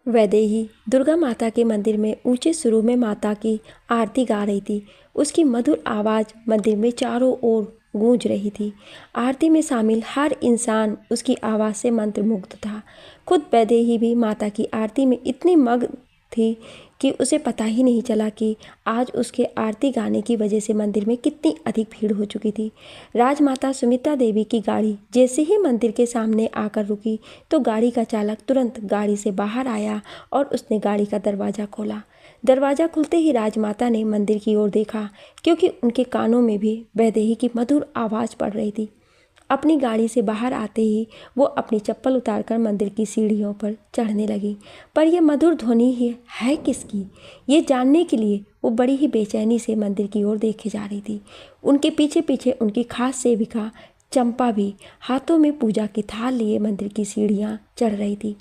वैदेही दुर्गा माता के मंदिर में ऊंचे सुरों में माता की आरती गा रही थी। उसकी मधुर आवाज़ मंदिर में चारों ओर गूंज रही थी। आरती में शामिल हर इंसान उसकी आवाज़ से मंत्रमुग्ध था। खुद वैदेही भी माता की आरती में इतनी मग्न थी कि उसे पता ही नहीं चला कि आज उसके आरती गाने की वजह से मंदिर में कितनी अधिक भीड़ हो चुकी थी। राजमाता सुमित्रा देवी की गाड़ी जैसे ही मंदिर के सामने आकर रुकी तो गाड़ी का चालक तुरंत गाड़ी से बाहर आया और उसने गाड़ी का दरवाज़ा खोला। दरवाज़ा खुलते ही राजमाता ने मंदिर की ओर देखा, क्योंकि उनके कानों में भी वैदेही की मधुर आवाज़ पड़ रही थी। अपनी गाड़ी से बाहर आते ही वो अपनी चप्पल उतारकर मंदिर की सीढ़ियों पर चढ़ने लगी। पर यह मधुर ध्वनि ही है किसकी, ये जानने के लिए वो बड़ी ही बेचैनी से मंदिर की ओर देखे जा रही थी। उनके पीछे पीछे उनकी खास सेविका चंपा भी हाथों में पूजा की थाल लिए मंदिर की सीढ़ियाँ चढ़ रही थी।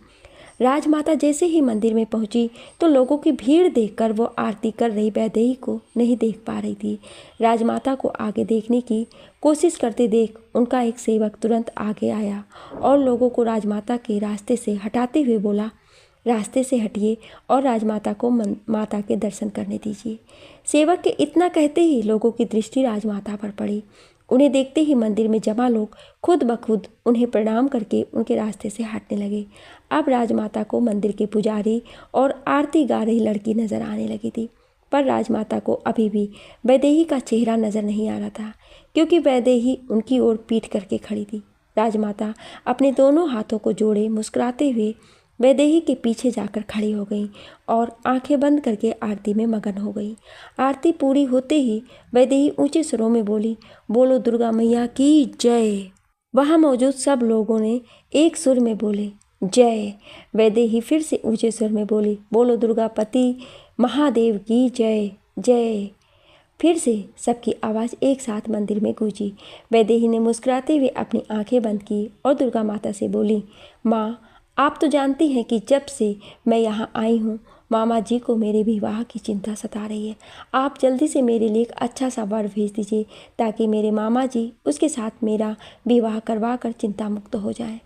राजमाता जैसे ही मंदिर में पहुंची तो लोगों की भीड़ देखकर वो आरती कर रही वैदेही को नहीं देख पा रही थी। राजमाता को आगे देखने की कोशिश करते देख उनका एक सेवक तुरंत आगे आया और लोगों को राजमाता के रास्ते से हटाते हुए बोला, रास्ते से हटिए और राजमाता को माता के दर्शन करने दीजिए। सेवक के इतना कहते ही लोगों की दृष्टि राजमाता पर पड़ी। उन्हें देखते ही मंदिर में जमा लोग खुद ब खुद उन्हें प्रणाम करके उनके रास्ते से हटने लगे। अब राजमाता को मंदिर के पुजारी और आरती गा रही लड़की नजर आने लगी थी, पर राजमाता को अभी भी वैदेही का चेहरा नजर नहीं आ रहा था, क्योंकि वैदेही उनकी ओर पीठ करके खड़ी थी। राजमाता अपने दोनों हाथों को जोड़े मुस्कुराते हुए वैदेही के पीछे जाकर खड़ी हो गई और आंखें बंद करके आरती में मगन हो गई। आरती पूरी होते ही वैदेही ऊंचे स्वरों में बोली, बोलो दुर्गा मैया की जय। वहां मौजूद सब लोगों ने एक सुर में बोले, जय। वैदेही फिर से ऊंचे स्वर में बोली, बोलो दुर्गापति महादेव की जय जय। फिर से सबकी आवाज़ एक साथ मंदिर में गूंजी। वैदेही ने मुस्कुराते हुए अपनी आंखें बंद की और दुर्गा माता से बोली, माँ, आप तो जानती हैं कि जब से मैं यहाँ आई हूँ मामा जी को मेरे विवाह की चिंता सता रही है। आप जल्दी से मेरे लिए एक अच्छा सा वर भेज दीजिए ताकि मेरे मामा जी उसके साथ मेरा विवाह करवा कर चिंता मुक्त हो जाएं।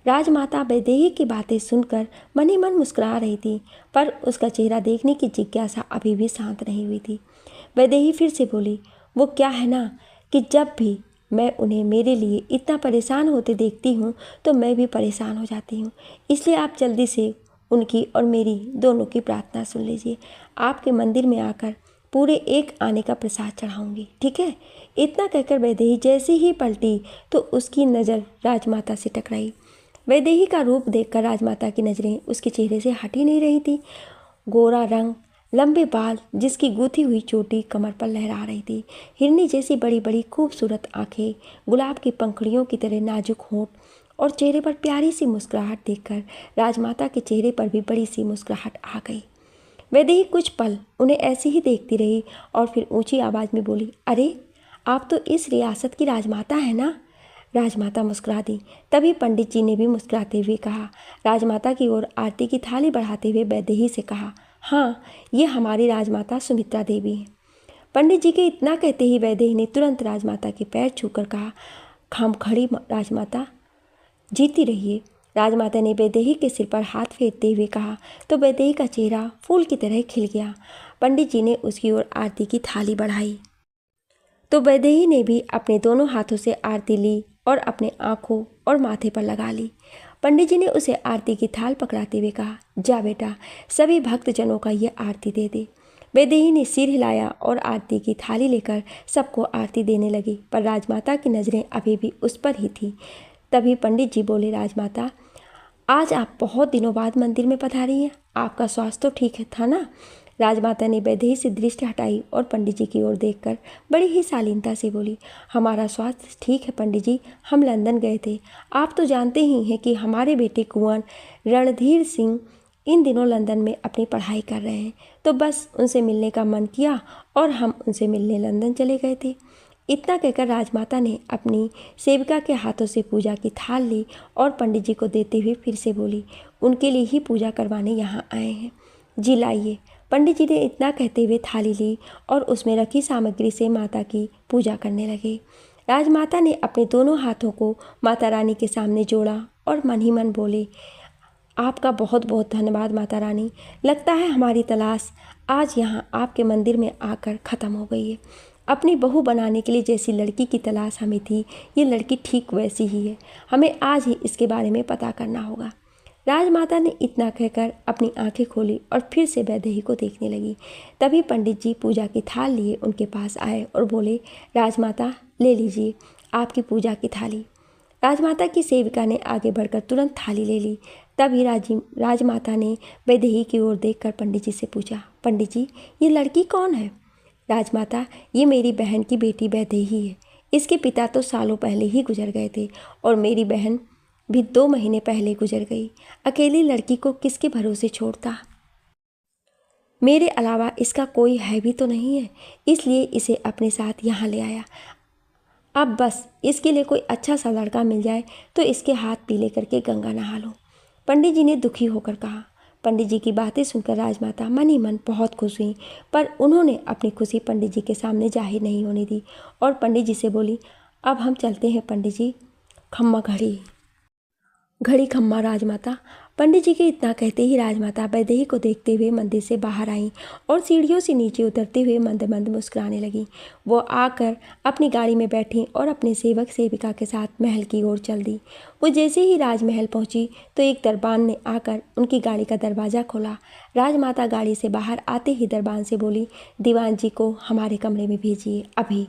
राजमाता वैदेही की बातें सुनकर मन ही मन मुस्कुरा रही थी, पर उसका चेहरा देखने की जिज्ञासा अभी भी शांत नहीं हुई थी। वैदेही फिर से बोली, वो क्या है ना कि जब भी मैं उन्हें मेरे लिए इतना परेशान होते देखती हूँ तो मैं भी परेशान हो जाती हूँ। इसलिए आप जल्दी से उनकी और मेरी दोनों की प्रार्थना सुन लीजिए। आपके मंदिर में आकर पूरे एक आने का प्रसाद चढ़ाऊंगी, ठीक है। इतना कहकर वैदेही जैसे ही पलटी तो उसकी नज़र राजमाता से टकराई। वैदेही का रूप देखकर राजमाता की नज़रें उसके चेहरे से हट ही नहीं रही थी। गोरा रंग, लंबे बाल, जिसकी गूंथी हुई चोटी कमर पर लहरा रही थी, हिरनी जैसी बड़ी बड़ी खूबसूरत आंखें, गुलाब की पंखुड़ियों की तरह नाजुक होंठ और चेहरे पर प्यारी सी मुस्कुराहट देखकर राजमाता के चेहरे पर भी बड़ी सी मुस्कुराहट आ गई। वैदेही कुछ पल उन्हें ऐसे ही देखती रही और फिर ऊंची आवाज़ में बोली, अरे आप तो इस रियासत की राजमाता है ना। राजमाता मुस्कुरा दी। तभी पंडित जी ने भी मुस्कुराते हुए कहा, राजमाता की ओर आरती की थाली बढ़ाते हुए वैदेही से कहा, हाँ, ये हमारी राजमाता सुमित्रा देवी हैं। पंडित जी के इतना कहते ही वैदेही ने तुरंत राजमाता के पैर छूकर कहा, खाम खड़ी राजमाता, जीती रहिए। राजमाता ने वैदेही के सिर पर हाथ फेरते हुए कहा तो वैदेही का चेहरा फूल की तरह खिल गया। पंडित जी ने उसकी ओर आरती की थाली बढ़ाई तो वैदेही ने भी अपने दोनों हाथों से आरती ली और अपने आँखों और माथे पर लगा ली। पंडित जी ने उसे आरती की थाल पकड़ाते हुए कहा, जा बेटा, सभी भक्तजनों का ये आरती दे दे। वैदेही ने सिर हिलाया और आरती की थाली लेकर सबको आरती देने लगी, पर राजमाता की नज़रें अभी भी उस पर ही थी। तभी पंडित जी बोले, राजमाता, आज आप बहुत दिनों बाद मंदिर में पधारी हैं, आपका स्वास्थ्य तो ठीक है था ना। राजमाता ने वैदेही से दृष्टि हटाई और पंडित जी की ओर देखकर बड़ी ही शालीनता से बोली, हमारा स्वास्थ्य ठीक है पंडित जी, हम लंदन गए थे। आप तो जानते ही हैं कि हमारे बेटे कुंवर रणधीर सिंह इन दिनों लंदन में अपनी पढ़ाई कर रहे हैं, तो बस उनसे मिलने का मन किया और हम उनसे मिलने लंदन चले गए थे। इतना कहकर राजमाता ने अपनी सेविका के हाथों से पूजा की थाल ली और पंडित जी को देते हुए फिर से बोली, उनके लिए ही पूजा करवाने यहाँ आए हैं, जी लाइए। पंडित जी ने इतना कहते हुए थाली ली और उसमें रखी सामग्री से माता की पूजा करने लगे। राजमाता ने अपने दोनों हाथों को माता रानी के सामने जोड़ा और मन ही मन बोली, आपका बहुत बहुत धन्यवाद माता रानी। लगता है हमारी तलाश आज यहाँ आपके मंदिर में आकर ख़त्म हो गई है। अपनी बहू बनाने के लिए जैसी लड़की की तलाश हमें थी, ये लड़की ठीक वैसी ही है। हमें आज ही इसके बारे में पता करना होगा। राजमाता ने इतना कहकर अपनी आंखें खोली और फिर से वैदेही को देखने लगी। तभी पंडित जी पूजा की थाल लिए उनके पास आए और बोले, राजमाता ले लीजिए आपकी पूजा की थाली। राजमाता की सेविका ने आगे बढ़कर तुरंत थाली ले ली। तभी राजमाता ने वैदेही की ओर देखकर पंडित जी से पूछा, पंडित जी ये लड़की कौन है? राजमाता, ये मेरी बहन की बेटी वैदेही है। इसके पिता तो सालों पहले ही गुजर गए थे और मेरी बहन भी 2 महीने पहले गुजर गई। अकेली लड़की को किसके भरोसे छोड़ता? मेरे अलावा इसका कोई है भी तो नहीं है, इसलिए इसे अपने साथ यहाँ ले आया। अब बस इसके लिए कोई अच्छा सा लड़का मिल जाए तो इसके हाथ पीले करके गंगा नहा लो। पंडित जी ने दुखी होकर कहा। पंडित जी की बातें सुनकर राजमाता मन ही मन बहुत खुश हुई, पर उन्होंने अपनी खुशी पंडित जी के सामने जाहिर नहीं होने दी और पंडित जी से बोली, अब हम चलते हैं पंडित जी। खम्मा घड़ी घड़ी खम्मा राजमाता। पंडित जी के इतना कहते ही राजमाता वैदेही को देखते हुए मंदिर से बाहर आईं और सीढ़ियों से नीचे उतरते हुए मंद मंद मुस्कुराने लगीं। वो आकर अपनी गाड़ी में बैठी और अपने सेवक सेविका के साथ महल की ओर चल दी। वो जैसे ही राजमहल पहुंची तो एक दरबान ने आकर उनकी गाड़ी का दरवाज़ा खोला। राजमाता गाड़ी से बाहर आते ही दरबान से बोली, दीवान जी को हमारे कमरे में भेजिए अभी।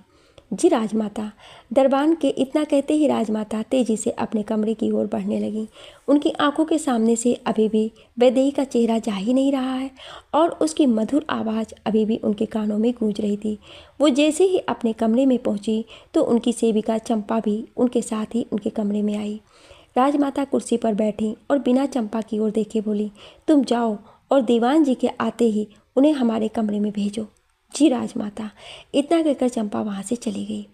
जी राजमाता। दरबान के इतना कहते ही राजमाता तेजी से अपने कमरे की ओर बढ़ने लगी। उनकी आंखों के सामने से अभी भी वैदेही का चेहरा जा ही नहीं रहा है और उसकी मधुर आवाज़ अभी भी उनके कानों में गूंज रही थी। वो जैसे ही अपने कमरे में पहुंची तो उनकी सेविका चंपा भी उनके साथ ही उनके कमरे में आई। राजमाता कुर्सी पर बैठी और बिना चंपा की ओर देखे बोली, तुम जाओ और दीवान जी के आते ही उन्हें हमारे कमरे में भेजो। जी राजमाता। इतना कहकर चंपा वहाँ से चली गई।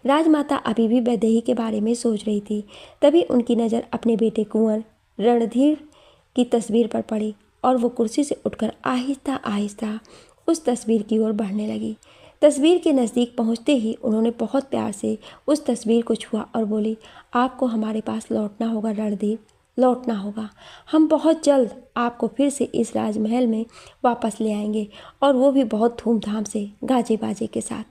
राजमाता अभी भी वैदेही के बारे में सोच रही थी। तभी उनकी नज़र अपने बेटे कुंवर रणधीर की तस्वीर पर पड़ी और वो कुर्सी से उठकर आहिस्ता आहिस्ता उस तस्वीर की ओर बढ़ने लगी। तस्वीर के नज़दीक पहुँचते ही उन्होंने बहुत प्यार से उस तस्वीर को छुआ और बोली, आपको हमारे पास लौटना होगा रणधीर, लौटना होगा। हम बहुत जल्द आपको फिर से इस राजमहल में वापस ले आएंगे और वो भी बहुत धूमधाम से गाजे बाजे के साथ।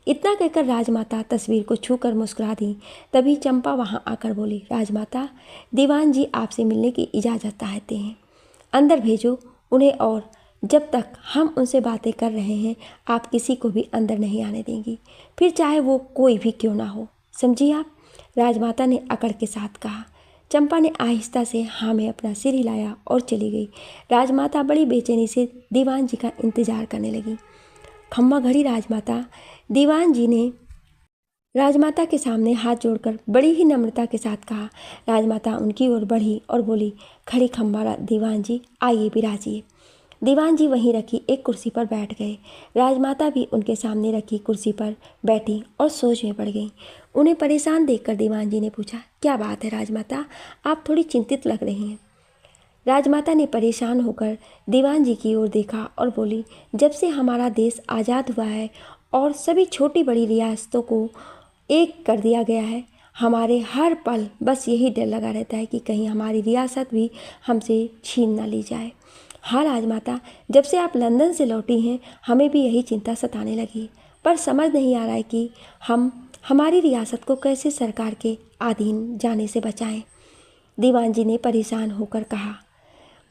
इतना कहकर राजमाता तस्वीर को छूकर मुस्कुरा दी। तभी चंपा वहाँ आकर बोली, राजमाता दीवान जी आपसे मिलने की इजाज़त चाहते हैं, अंदर भेजो उन्हें और जब तक हम उनसे बातें कर रहे हैं आप किसी को भी अंदर नहीं आने देंगी, फिर चाहे वो कोई भी क्यों ना हो, समझिए आप? राजमाता ने अकड़ के साथ कहा। चंपा ने आहिस्ता से हाँ में अपना सिर हिलाया और चली गई। राजमाता बड़ी बेचैनी से दीवान जी का इंतजार करने लगी। खम्मा घड़ी राजमाता। दीवान जी ने राजमाता के सामने हाथ जोड़कर बड़ी ही नम्रता के साथ कहा। राजमाता उनकी ओर बढ़ी और बोली, खड़ी खम्मा दीवान जी, आइए बिराजिए। दीवान जी वहीं रखी एक कुर्सी पर बैठ गए। राजमाता भी उनके सामने रखी कुर्सी पर बैठी और सोच में पड़ गई। उन्हें परेशान देखकर दीवान जी ने पूछा, क्या बात है राजमाता, आप थोड़ी चिंतित लग रही हैं? राजमाता ने परेशान होकर दीवान जी की ओर देखा और बोली, जब से हमारा देश आज़ाद हुआ है और सभी छोटी बड़ी रियासतों को एक कर दिया गया है, हमारे हर पल बस यही डर लगा रहता है कि कहीं हमारी रियासत भी हमसे छीन ना ली जाए। हाँ राजमाता, जब से आप लंदन से लौटी हैं हमें भी यही चिंता सताने लगी, पर समझ नहीं आ रहा है कि हम हमारी रियासत को कैसे सरकार के अधीन जाने से बचाएं। दीवान जी ने परेशान होकर कहा।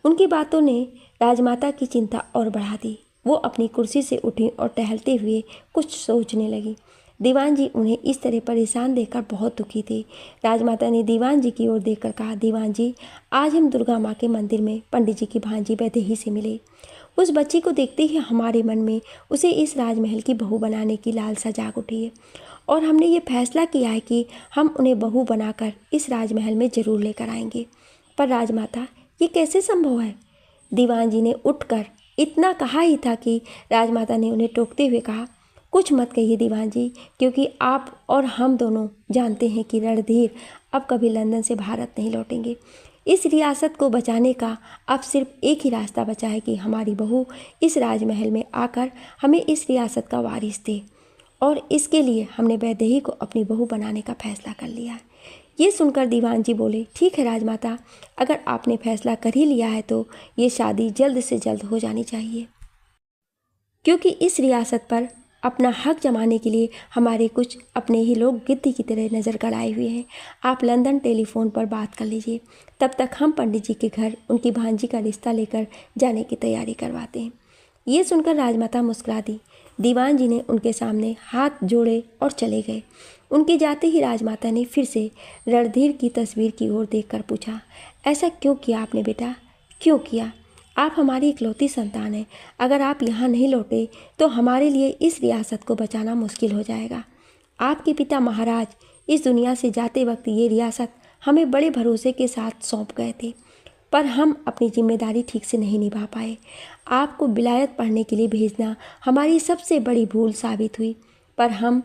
उनकी बातों ने राजमाता की चिंता और बढ़ा दी। वो अपनी कुर्सी से उठी और टहलते हुए कुछ सोचने लगी। दीवान जी उन्हें इस तरह परेशान देखकर बहुत दुखी थे। राजमाता ने दीवान जी की ओर देखकर कहा, दीवान जी आज हम दुर्गा माँ के मंदिर में पंडित जी की भांजी वैदेही से मिले। उस बच्ची को देखते ही हमारे मन में उसे इस राजमहल की बहू बनाने की लालसा जाग उठी है और हमने ये फैसला किया है कि हम उन्हें बहू बनाकर इस राजमहल में ज़रूर लेकर आएंगे। पर राजमाता ये कैसे संभव है? दीवान जी ने उठकर इतना कहा ही था कि राजमाता ने उन्हें टोकते हुए कहा, कुछ मत कहिए दीवान जी, क्योंकि आप और हम दोनों जानते हैं कि रणधीर अब कभी लंदन से भारत नहीं लौटेंगे। इस रियासत को बचाने का अब सिर्फ एक ही रास्ता बचा है कि हमारी बहू इस राजमहल में आकर हमें इस रियासत का वारिस दे, और इसके लिए हमने वैदेही को अपनी बहू बनाने का फैसला कर लिया है। ये सुनकर दीवान जी बोले, ठीक है राजमाता, अगर आपने फैसला कर ही लिया है तो ये शादी जल्द से जल्द हो जानी चाहिए, क्योंकि इस रियासत पर अपना हक जमाने के लिए हमारे कुछ अपने ही लोग गिद्ध की तरह नज़र गड़ाए हुए हैं। आप लंदन टेलीफोन पर बात कर लीजिए, तब तक हम पंडित जी के घर उनकी भांजी का रिश्ता लेकर जाने की तैयारी करवाते हैं। ये सुनकर राजमाता मुस्कुरा दी। दीवान जी ने उनके सामने हाथ जोड़े और चले गए। उनके जाते ही राजमाता ने फिर से रणधीर की तस्वीर की ओर देखकर पूछा, ऐसा क्यों किया आपने बेटा, क्यों किया? आप हमारी इकलौती संतान हैं। अगर आप यहाँ नहीं लौटे तो हमारे लिए इस रियासत को बचाना मुश्किल हो जाएगा। आपके पिता महाराज इस दुनिया से जाते वक्त ये रियासत हमें बड़े भरोसे के साथ सौंप गए थे, पर हम अपनी जिम्मेदारी ठीक से नहीं निभा पाए। आपको विलायत पढ़ने के लिए भेजना हमारी सबसे बड़ी भूल साबित हुई, पर हम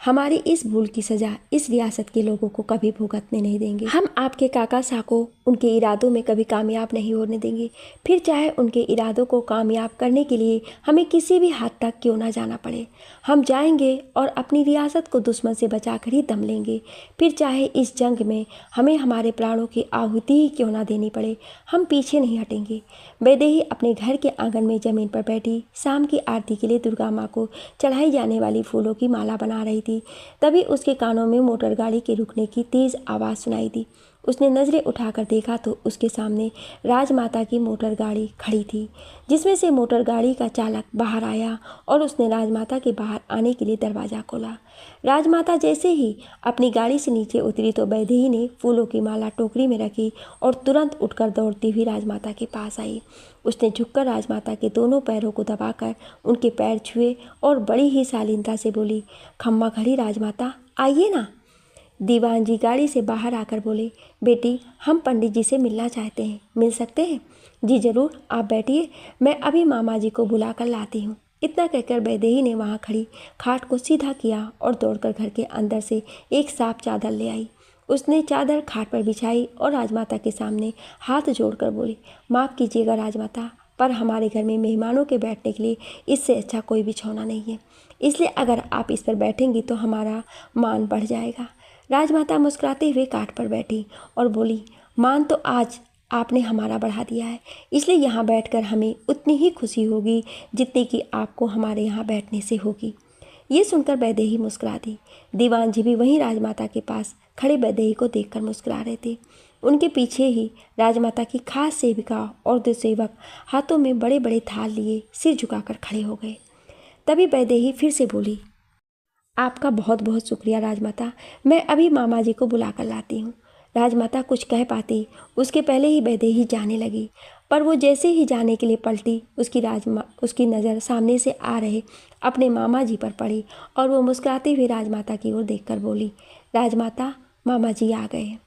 हमारी इस भूल की सज़ा इस रियासत के लोगों को कभी भुगतने नहीं देंगे। हम आपके काका साहब को उनके इरादों में कभी कामयाब नहीं होने देंगे, फिर चाहे उनके इरादों को कामयाब करने के लिए हमें किसी भी हद तक क्यों ना जाना पड़े। हम जाएंगे और अपनी रियासत को दुश्मन से बचाकर ही दम लेंगे, फिर चाहे इस जंग में हमें हमारे प्राणों की आहुति ही क्यों ना देनी पड़े, हम पीछे नहीं हटेंगे। वैदेही अपने घर के आंगन में ज़मीन पर बैठी शाम की आरती के लिए दुर्गा माँ को चढ़ाई जाने वाली फूलों की माला बना रही थी। तभी उसके कानों में मोटर गाड़ी के रुकने की तेज़ आवाज़ सुनाई दी। उसने नज़रें उठाकर देखा तो उसके सामने राजमाता की मोटर गाड़ी खड़ी थी, जिसमें से मोटर गाड़ी का चालक बाहर आया और उसने राजमाता के बाहर आने के लिए दरवाज़ा खोला। राजमाता जैसे ही अपनी गाड़ी से नीचे उतरी तो वैदेही ने फूलों की माला टोकरी में रखी और तुरंत उठकर दौड़ती हुई राजमाता के पास आई। उसने झुककर राजमाता के दोनों पैरों को दबाकर उनके पैर छुए और बड़ी ही शालीनता से बोली, खम्मा खड़ी राजमाता, आइए ना। दीवान जी गाड़ी से बाहर आकर बोले, बेटी हम पंडित जी से मिलना चाहते हैं, मिल सकते हैं? जी ज़रूर, आप बैठिए, मैं अभी मामा जी को बुला कर लाती हूँ। इतना कहकर वैदेही ने वहाँ खड़ी खाट को सीधा किया और दौड़कर घर के अंदर से एक साफ चादर ले आई। उसने चादर खाट पर बिछाई और राजमाता के सामने हाथ जोड़कर बोली, माफ़ कीजिएगा राजमाता, पर हमारे घर में मेहमानों के बैठने के लिए इससे अच्छा कोई बिछौना नहीं है, इसलिए अगर आप इस पर बैठेंगी तो हमारा मान बढ़ जाएगा। राजमाता मुस्कुराते हुए काठ पर बैठी और बोली, मान तो आज आपने हमारा बढ़ा दिया है, इसलिए यहाँ बैठकर हमें उतनी ही खुशी होगी जितनी कि आपको हमारे यहाँ बैठने से होगी। ये सुनकर वैदेही मुस्कुरा दी। दीवान जी भी वहीं राजमाता के पास खड़े वैदेही को देखकर मुस्कुरा रहे थे। उनके पीछे ही राजमाता की खास सेविका और दो सेवक हाथों में बड़े बड़े थाल लिए सिर झुकाकर खड़े हो गए। तभी वैदेही फिर से बोली, आपका बहुत बहुत शुक्रिया राजमाता, मैं अभी मामा जी को बुला कर लाती हूँ। राजमाता कुछ कह पाती उसके पहले ही वैदेही जाने लगी, पर वो जैसे ही जाने के लिए पलटी उसकी नज़र सामने से आ रहे अपने मामा जी पर पड़ी और वो मुस्कुराते हुए राजमाता की ओर देखकर बोली, राजमाता मामा जी आ गए हैं।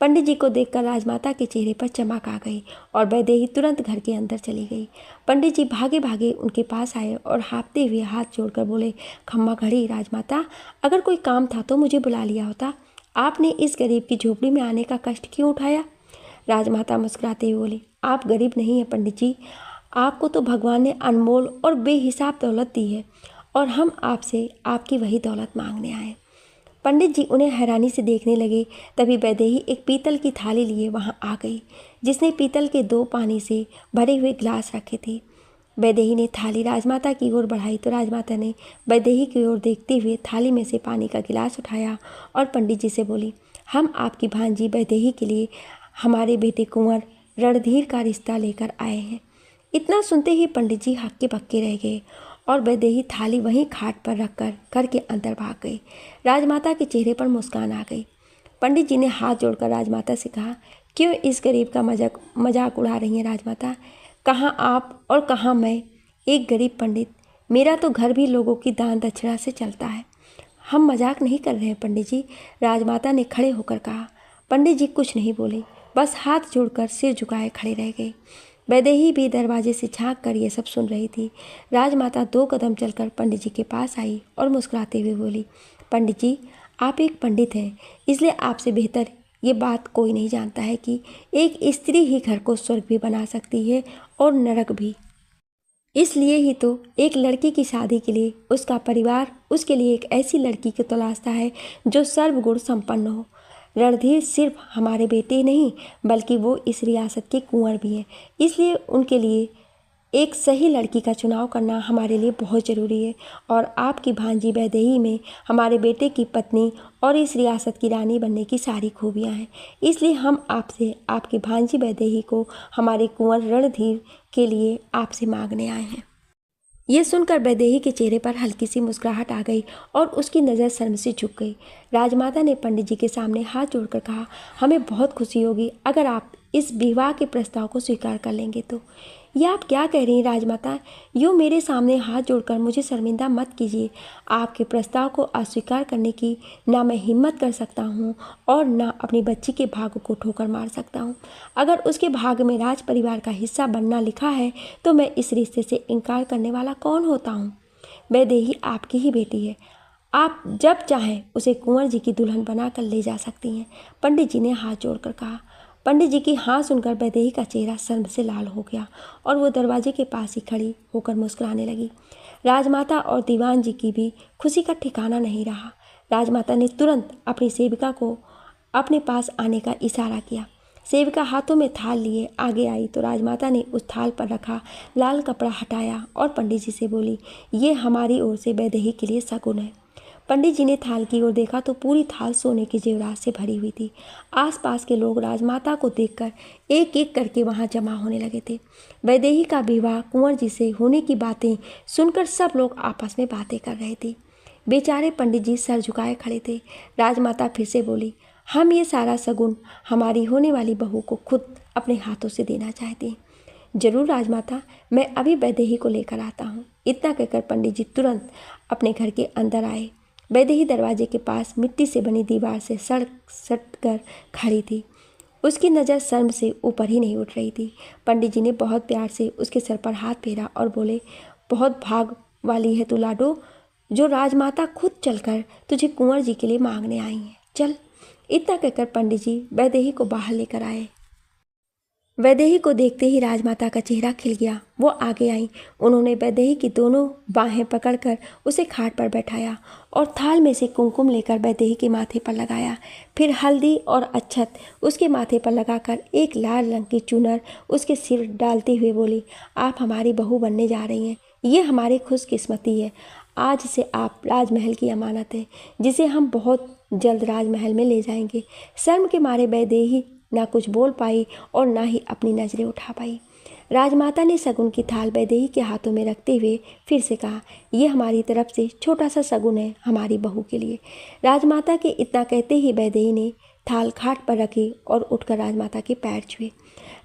पंडित जी को देखकर राजमाता के चेहरे पर चमक आ गई और वैदेही तुरंत घर के अंदर चली गई। पंडित जी भागे भागे उनके पास आए और हाँफते हुए हाथ जोड़कर बोले, खम्मा घड़ी राजमाता, अगर कोई काम था तो मुझे बुला लिया होता, आपने इस गरीब की झोपड़ी में आने का कष्ट क्यों उठाया? राजमाता मुस्कुराते हुए बोली, आप गरीब नहीं हैं पंडित जी, आपको तो भगवान ने अनमोल और बेहिसाब दौलत दी है और हम आपसे आपकी वही दौलत मांगने आए। पंडित जी उन्हें हैरानी से देखने लगे। तभी वैदेही एक पीतल की थाली लिए वहाँ आ गई, जिसने पीतल के 2 पानी से भरे हुए गिलास रखे थे। वैदेही ने थाली राजमाता की ओर बढ़ाई तो राजमाता ने वैदेही की ओर देखते हुए थाली में से पानी का गिलास उठाया और पंडित जी से बोली, हम आपकी भांजी वैदेही के लिए हमारे बेटे कुंवर रणधीर का रिश्ता लेकर आए हैं। इतना सुनते ही पंडित जी हक्के बक्के रह गए और वैदेही थाली वहीं खाट पर रखकर घर के अंदर भाग गई। राजमाता के चेहरे पर मुस्कान आ गई। पंडित जी ने हाथ जोड़कर राजमाता से कहा, क्यों इस गरीब का मजाक उड़ा रही हैं राजमाता? कहाँ आप और कहाँ मैं, एक गरीब पंडित। मेरा तो घर भी लोगों की दान दक्षिणा से चलता है। हम मजाक नहीं कर रहे हैं पंडित जी, राजमाता ने खड़े होकर कहा। पंडित जी कुछ नहीं बोले, बस हाथ जोड़कर सिर झुकाए खड़े रह गए। वैदेही भी दरवाजे से झांक कर ये सब सुन रही थी। राजमाता 2 कदम चलकर पंडित जी के पास आई और मुस्कुराते हुए बोली, पंडित जी आप एक पंडित हैं, इसलिए आपसे बेहतर ये बात कोई नहीं जानता है कि एक स्त्री ही घर को स्वर्ग भी बना सकती है और नरक भी। इसलिए ही तो एक लड़की की शादी के लिए उसका परिवार उसके लिए एक ऐसी लड़की को तलाशता है जो सर्वगुण संपन्न हो। रणधीर सिर्फ हमारे बेटे नहीं बल्कि वो इस रियासत के कुंवर भी हैं, इसलिए उनके लिए एक सही लड़की का चुनाव करना हमारे लिए बहुत ज़रूरी है। और आपकी भांजी वैदेही में हमारे बेटे की पत्नी और इस रियासत की रानी बनने की सारी खूबियाँ हैं, इसलिए हम आपसे आपकी भांजी वैदेही को हमारे कुंवर रणधीर के लिए आपसे मांगने आए हैं। ये सुनकर वैदेही के चेहरे पर हल्की सी मुस्कुराहट आ गई और उसकी नज़र शर्म से झुक गई। राजमाता ने पंडित जी के सामने हाथ जोड़कर कहा, हमें बहुत खुशी होगी अगर आप इस विवाह के प्रस्ताव को स्वीकार कर लेंगे तो। ये आप क्या कह रही हैं राजमाता? यूँ मेरे सामने हाथ जोड़कर मुझे शर्मिंदा मत कीजिए। आपके प्रस्ताव को अस्वीकार करने की ना मैं हिम्मत कर सकता हूँ और ना अपनी बच्ची के भाग्य को ठोकर मार सकता हूँ। अगर उसके भाग्य में राज परिवार का हिस्सा बनना लिखा है तो मैं इस रिश्ते से इनकार करने वाला कौन होता हूँ? वैदेही आपकी ही बेटी है, आप जब चाहें उसे कुंवर जी की दुल्हन बनाकर ले जा सकती हैं। पंडित जी ने हाथ जोड़कर कहा। पंडित जी की हाँ सुनकर वैदेही का चेहरा शर्म से लाल हो गया और वो दरवाजे के पास ही खड़ी होकर मुस्कुराने लगी। राजमाता और दीवान जी की भी खुशी का ठिकाना नहीं रहा। राजमाता ने तुरंत अपनी सेविका को अपने पास आने का इशारा किया। सेविका हाथों में थाल लिए आगे आई तो राजमाता ने उस थाल पर रखा लाल कपड़ा हटाया और पंडित जी से बोली, ये हमारी ओर से वैदेही के लिए शगुन है। पंडित जी ने थाल की ओर देखा तो पूरी थाल सोने के जेवरात से भरी हुई थी। आसपास के लोग राजमाता को देखकर एक एक करके वहां जमा होने लगे थे। वैदेही का विवाह कुंवर जी से होने की बातें सुनकर सब लोग आपस में बातें कर रहे थे। बेचारे पंडित जी सर झुकाए खड़े थे। राजमाता फिर से बोली, हम ये सारा शगुन हमारी होने वाली बहू को खुद अपने हाथों से देना चाहते हैं। जरूर राजमाता, मैं अभी वैदेही को लेकर आता हूँ। इतना कहकर पंडित जी तुरंत अपने घर के अंदर आए। वैदेही दरवाजे के पास मिट्टी से बनी दीवार से सट कर खड़ी थी। उसकी नज़र शर्म से ऊपर ही नहीं उठ रही थी। पंडित जी ने बहुत प्यार से उसके सर पर हाथ फेरा और बोले, बहुत भाग वाली है तू लाडो, जो राजमाता खुद चलकर तुझे कुंवर जी के लिए मांगने आई हैं। चल। इतना कहकर पंडित जी वैदेही को बाहर लेकर आए। वैदेही को देखते ही राजमाता का चेहरा खिल गया। वो आगे आई। उन्होंने वैदेही की दोनों बाहें पकड़कर उसे खाट पर बैठाया और थाल में से कुमकुम लेकर वैदेही के माथे पर लगाया। फिर हल्दी और अक्षत उसके माथे पर लगाकर एक लाल रंग की चुनर उसके सिर डालते हुए बोली, आप हमारी बहू बनने जा रही हैं। ये हमारी खुशकिस्मती है। आज से आप राजमहल की अमानत है, जिसे हम बहुत जल्द राजमहल में ले जाएंगे। शर्म के मारे वैदेही ना कुछ बोल पाई और ना ही अपनी नज़रें उठा पाई। राजमाता ने शगुन की थाल वैदेही के हाथों में रखते हुए फिर से कहा, ये हमारी तरफ से छोटा सा शगुन है हमारी बहू के लिए। राजमाता के इतना कहते ही वैदेही ने थाल खाट पर रखी और उठकर राजमाता के पैर छुए।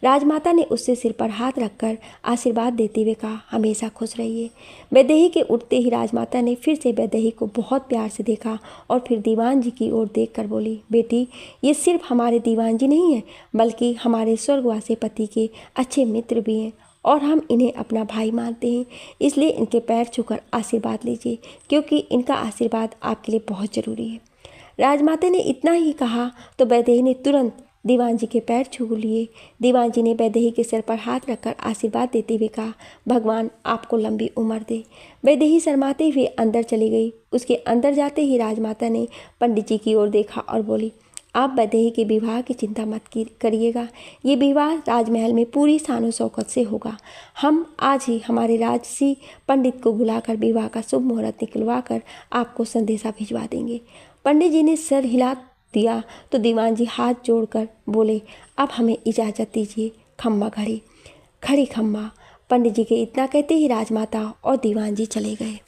राजमाता ने उससे सिर पर हाथ रखकर आशीर्वाद देते हुए कहा, हमेशा खुश रहिए। वैदेही के उठते ही राजमाता ने फिर से वैदेही को बहुत प्यार से देखा और फिर दीवान जी की ओर देखकर बोली, बेटी, ये सिर्फ हमारे दीवान जी नहीं हैं बल्कि हमारे स्वर्गवासी पति के अच्छे मित्र भी हैं और हम इन्हें अपना भाई मानते हैं, इसलिए इनके पैर छूकर आशीर्वाद लीजिए, क्योंकि इनका आशीर्वाद आपके लिए बहुत ज़रूरी है। राजमाता ने इतना ही कहा तो वैदेही ने तुरंत दीवान जी के पैर छू लिए। दीवान जी ने वैदेही के सिर पर हाथ रखकर आशीर्वाद देते हुए कहा, भगवान आपको लंबी उम्र दे। वैदेही शर्माते हुए अंदर चली गई। उसके अंदर जाते ही राजमाता ने पंडित जी की ओर देखा और बोली, आप वैदेही के विवाह की चिंता मत करिएगा। ये विवाह राजमहल में पूरी शान शौकत से होगा। हम आज ही हमारे राजसी पंडित को बुलाकर विवाह का शुभ मुहूर्त निकलवा कर आपको संदेशा भिजवा देंगे। पंडित जी ने सर हिला दिया तो दीवान जी हाथ जोड़कर बोले, अब हमें इजाज़त दीजिए। खम्मा घड़ी खड़ी खम्मा। पंडित जी के इतना कहते ही राजमाता और दीवान जी चले गए।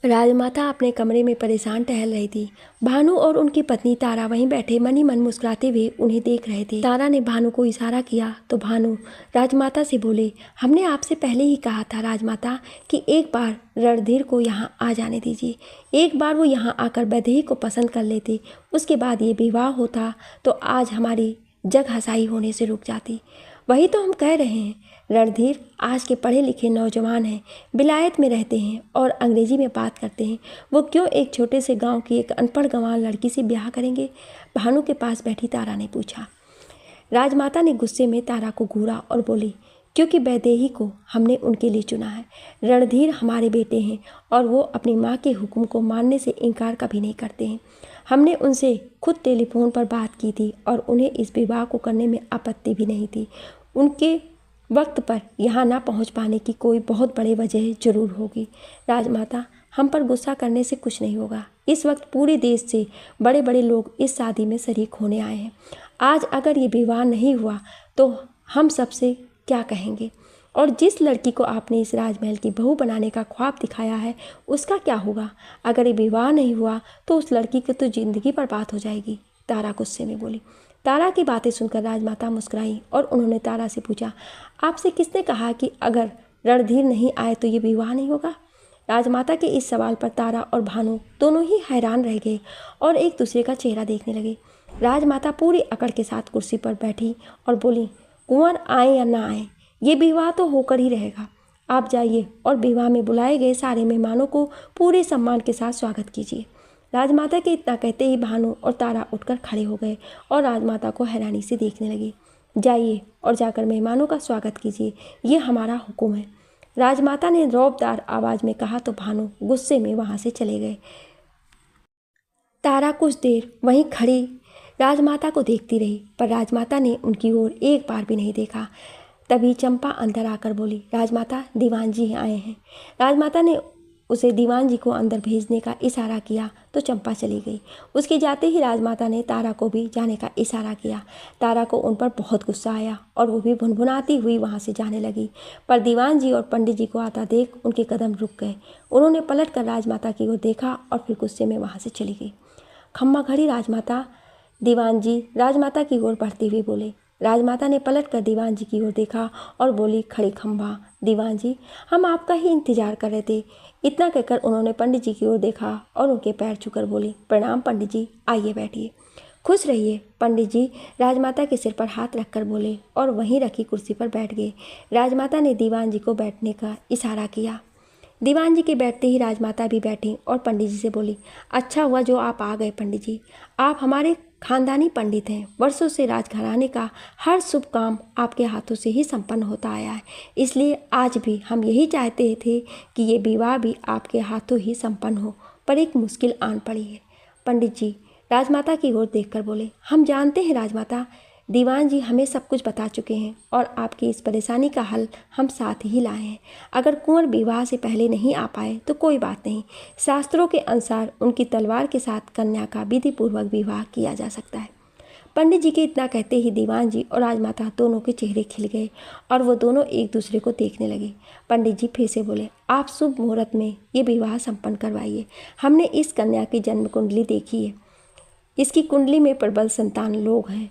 राजमाता अपने कमरे में परेशान टहल रही थी। भानु और उनकी पत्नी तारा वहीं बैठे मन ही मन मुस्कुराते हुए उन्हें देख रहे थे। तारा ने भानु को इशारा किया तो भानु राजमाता से बोले, हमने आपसे पहले ही कहा था राजमाता कि एक बार रणधीर को यहाँ आ जाने दीजिए। एक बार वो यहाँ आकर वैदेही को पसंद कर लेते, उसके बाद ये विवाह होता तो आज हमारी जग हंसाई होने से रुक जाती। वही तो हम कह रहे हैं, रणधीर आज के पढ़े लिखे नौजवान हैं, विलायत में रहते हैं और अंग्रेजी में बात करते हैं। वो क्यों एक छोटे से गांव की एक अनपढ़ गंवार लड़की से ब्याह करेंगे? भानु के पास बैठी तारा ने पूछा। राजमाता ने गुस्से में तारा को घूरा और बोली, क्योंकि वैदेही को हमने उनके लिए चुना है। रणधीर हमारे बेटे हैं और वो अपनी माँ के हुक्म को मानने से इनकार कभी नहीं करते हैं। हमने उनसे खुद टेलीफोन पर बात की थी और उन्हें इस विवाह को करने में आपत्ति भी नहीं थी। उनके वक्त पर यहाँ ना पहुँच पाने की कोई बहुत बड़ी वजह जरूर होगी। राजमाता, हम पर गुस्सा करने से कुछ नहीं होगा। इस वक्त पूरे देश से बड़े बड़े लोग इस शादी में शरीक होने आए हैं। आज अगर ये विवाह नहीं हुआ तो हम सबसे क्या कहेंगे? और जिस लड़की को आपने इस राजमहल की बहू बनाने का ख्वाब दिखाया है उसका क्या होगा? अगर ये विवाह नहीं हुआ तो उस लड़की की तो जिंदगी बर्बाद हो जाएगी। तारा गुस्से में बोली। तारा की बातें सुनकर राजमाता मुस्कुराई और उन्होंने तारा से पूछा, आपसे किसने कहा कि अगर रणधीर नहीं आए तो ये विवाह नहीं होगा? राजमाता के इस सवाल पर तारा और भानु दोनों ही हैरान रह गए और एक दूसरे का चेहरा देखने लगे। राजमाता पूरी अकड़ के साथ कुर्सी पर बैठी और बोली, कुंवर आए या ना आए, ये विवाह तो होकर ही रहेगा। आप जाइए और विवाह में बुलाए गए सारे मेहमानों को पूरे सम्मान के साथ स्वागत कीजिए। राजमाता के इतना कहते ही भानु और तारा उठकर खड़े हो गए और राजमाता को हैरानी से देखने लगे। जाइए और जाकर मेहमानों का स्वागत कीजिए, ये हमारा हुक्म है, राजमाता ने रौबदार आवाज़ में कहा तो भानु गुस्से में वहाँ से चले गए। तारा कुछ देर वहीं खड़ी राजमाता को देखती रही पर राजमाता ने उनकी ओर एक बार भी नहीं देखा। तभी चंपा अंदर आकर बोली, राजमाता, दीवान जी आए हैं। राजमाता ने उसे दीवान जी को अंदर भेजने का इशारा किया तो चंपा चली गई। उसके जाते ही राजमाता ने तारा को भी जाने का इशारा किया। तारा को उन पर बहुत गुस्सा आया और वो भी भुनभुनाती हुई वहाँ से जाने लगी, पर दीवान जी और पंडित जी को आता देख उनके कदम रुक गए। उन्होंने पलट कर राजमाता की ओर देखा और फिर गुस्से में वहाँ से चली गई। खम्मा घड़ी राजमाता, दीवान जी राजमाता की ओर बढ़ते हुए बोले। राजमाता ने पलट कर दीवान जी की ओर देखा और बोली, खड़ी खम्भा, दीवान जी हम आपका ही इंतजार कर रहे थे। इतना कहकर उन्होंने पंडित जी की ओर देखा और उनके पैर छूकर बोली, प्रणाम पंडित जी, आइए बैठिए। खुश रहिए। पंडित जी राजमाता के सिर पर हाथ रखकर बोले और वहीं रखी कुर्सी पर बैठ गए। राजमाता ने दीवान जी को बैठने का इशारा किया। दीवान जी के बैठते ही राजमाता भी बैठी और पंडित जी से बोली, अच्छा हुआ जो आप आ गए पंडित जी, आप हमारे खानदानी पंडित हैं। वर्षों से राजघराने का हर शुभ काम आपके हाथों से ही संपन्न होता आया है, इसलिए आज भी हम यही चाहते थे कि ये विवाह भी आपके हाथों ही संपन्न हो, पर एक मुश्किल आन पड़ी है। पंडित जी राजमाता की ओर देखकर बोले, हम जानते हैं राजमाता, दीवान जी हमें सब कुछ बता चुके हैं और आपकी इस परेशानी का हल हम साथ ही लाए हैं। अगर कुंवर विवाह से पहले नहीं आ पाए तो कोई बात नहीं, शास्त्रों के अनुसार उनकी तलवार के साथ कन्या का विधिपूर्वक विवाह किया जा सकता है। पंडित जी के इतना कहते ही दीवान जी और राजमाता दोनों के चेहरे खिल गए और वो दोनों एक दूसरे को देखने लगे। पंडित जी फिर से बोले, आप शुभ मुहूर्त में ये विवाह संपन्न करवाइए। हमने इस कन्या की जन्म कुंडली देखी है, इसकी कुंडली में प्रबल संतान लोग हैं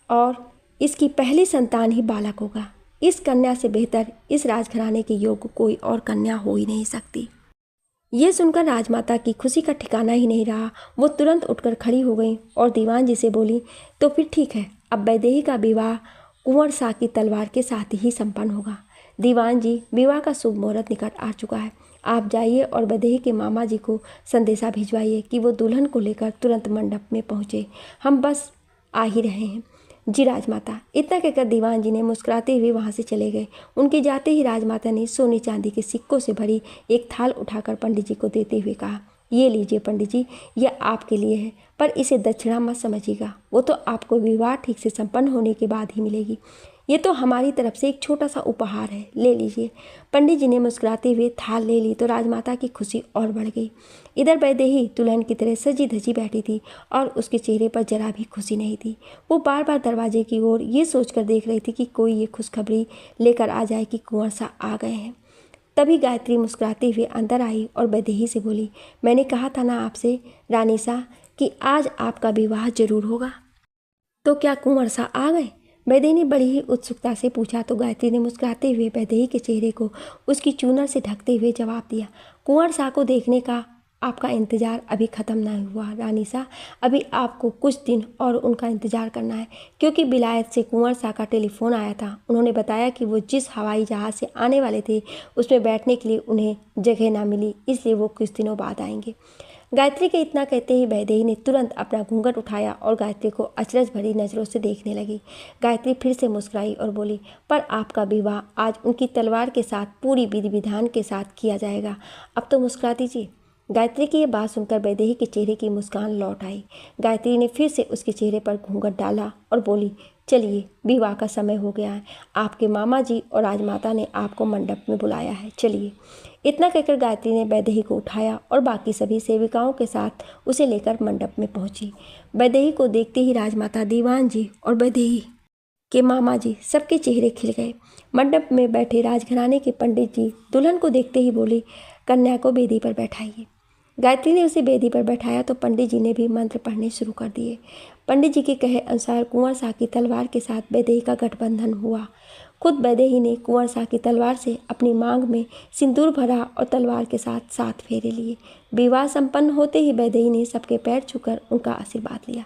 और इसकी पहली संतान ही बालक होगा। इस कन्या से बेहतर इस राजघराने के योग्य कोई और कन्या हो ही नहीं सकती। ये सुनकर राजमाता की खुशी का ठिकाना ही नहीं रहा। वो तुरंत उठकर खड़ी हो गई और दीवान जी से बोली, तो फिर ठीक है, अब वैदेही का विवाह कुंवर शाह की तलवार के साथ ही संपन्न होगा। दीवान जी विवाह का शुभ मुहूर्त निकट आ चुका है, आप जाइए और वैदेही के मामा जी को संदेशा भिजवाइए कि वो दुल्हन को लेकर तुरंत मंडप में पहुँचे। हम बस आ ही रहे हैं। जी राजमाता। इतना कहकर दीवान जी ने मुस्कुराते हुए वहाँ से चले गए। उनके जाते ही राजमाता ने सोने चांदी के सिक्कों से भरी एक थाल उठाकर पंडित जी को देते हुए कहा, ये लीजिए पंडित जी, यह आपके लिए है, पर इसे दक्षिणा मत समझिएगा, वो तो आपको विवाह ठीक से संपन्न होने के बाद ही मिलेगी। ये तो हमारी तरफ से एक छोटा सा उपहार है, ले लीजिए। पंडित जी ने मुस्कुराते हुए थाल ले ली तो राजमाता की खुशी और बढ़ गई। इधर वैदेही दुल्हन की तरह सजी धजी बैठी थी और उसके चेहरे पर जरा भी खुशी नहीं थी। वो बार बार दरवाजे की ओर ये सोचकर देख रही थी कि कोई ये खुशखबरी लेकर आ जाए कि कुंवर साहब आ गए हैं। तभी गायत्री मुस्कुराते हुए अंदर आई और वैदेही से बोली, मैंने कहा था ना आपसे रानी सा कि आज आपका विवाह जरूर होगा। तो क्या कुंवर साहब आ गए? वैदेही ने बड़ी ही उत्सुकता से पूछा तो गायत्री ने मुस्कुराते हुए वैदेही के चेहरे को उसकी चूनर से ढकते हुए जवाब दिया, कुंवर साहब को देखने का आपका इंतज़ार अभी ख़त्म नहीं हुआ रानी साहब, अभी आपको कुछ दिन और उनका इंतज़ार करना है, क्योंकि विलायत से कुंवर साहब का टेलीफोन आया था। उन्होंने बताया कि वो जिस हवाई जहाज़ से आने वाले थे उसमें बैठने के लिए उन्हें जगह ना मिली, इसलिए वो कुछ दिनों बाद आएंगे। गायत्री के इतना कहते ही वैदेही ने तुरंत अपना घूंघट उठाया और गायत्री को अचरज भरी नज़रों से देखने लगी। गायत्री फिर से मुस्कुराई और बोली, पर आपका विवाह आज उनकी तलवार के साथ पूरी विधि विधान के साथ किया जाएगा। अब तो मुस्कुरा दीजिए। गायत्री की ये बात सुनकर वैदेही के चेहरे की मुस्कान लौट आई। गायत्री ने फिर से उसके चेहरे पर घूंघट डाला और बोली, चलिए विवाह का समय हो गया है। आपके मामा जी और राजमाता ने आपको मंडप में बुलाया है, चलिए। इतना कहकर गायत्री ने वैदेही को उठाया और बाकी सभी सेविकाओं के साथ उसे लेकर मंडप में पहुंची। वैदेही को देखते ही राजमाता, दीवान जी और वैदेही के मामा जी सबके चेहरे खिल गए। मंडप में बैठे राजघराने के पंडित जी दुल्हन को देखते ही बोले, कन्या को बेदी पर बैठाइए। गायत्री ने उसे बेदी पर बैठाया तो पंडित जी ने भी मंत्र पढ़ने शुरू कर दिए। पंडित जी के कहे अनुसार कुंवर शाह की तलवार के साथ वैदेही का गठबंधन हुआ। खुद वैदेही ने कुंवर शाह की तलवार से अपनी मांग में सिंदूर भरा और तलवार के साथ 7 फेरे लिए। विवाह संपन्न होते ही वैदेही ने सबके पैर छूकर उनका आशीर्वाद लिया।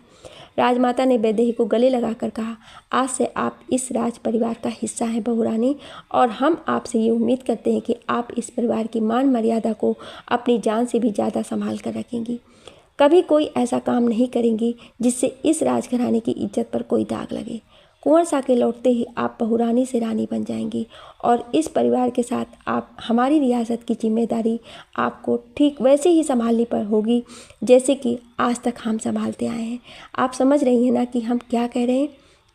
राजमाता ने वैदेही को गले लगाकर कहा, आज से आप इस राज परिवार का हिस्सा हैं बहुरानी, और हम आपसे ये उम्मीद करते हैं कि आप इस परिवार की मान मर्यादा को अपनी जान से भी ज़्यादा संभाल कर रखेंगी। कभी कोई ऐसा काम नहीं करेंगी जिससे इस राजघराने की इज्जत पर कोई दाग लगे। कुंवर शाह के लौटते ही आप बहुरानी से रानी बन जाएंगी और इस परिवार के साथ आप हमारी रियासत की जिम्मेदारी आपको ठीक वैसे ही संभालनी पर होगी जैसे कि आज तक हम संभालते आए हैं। आप समझ रही हैं ना कि हम क्या कह रहे हैं?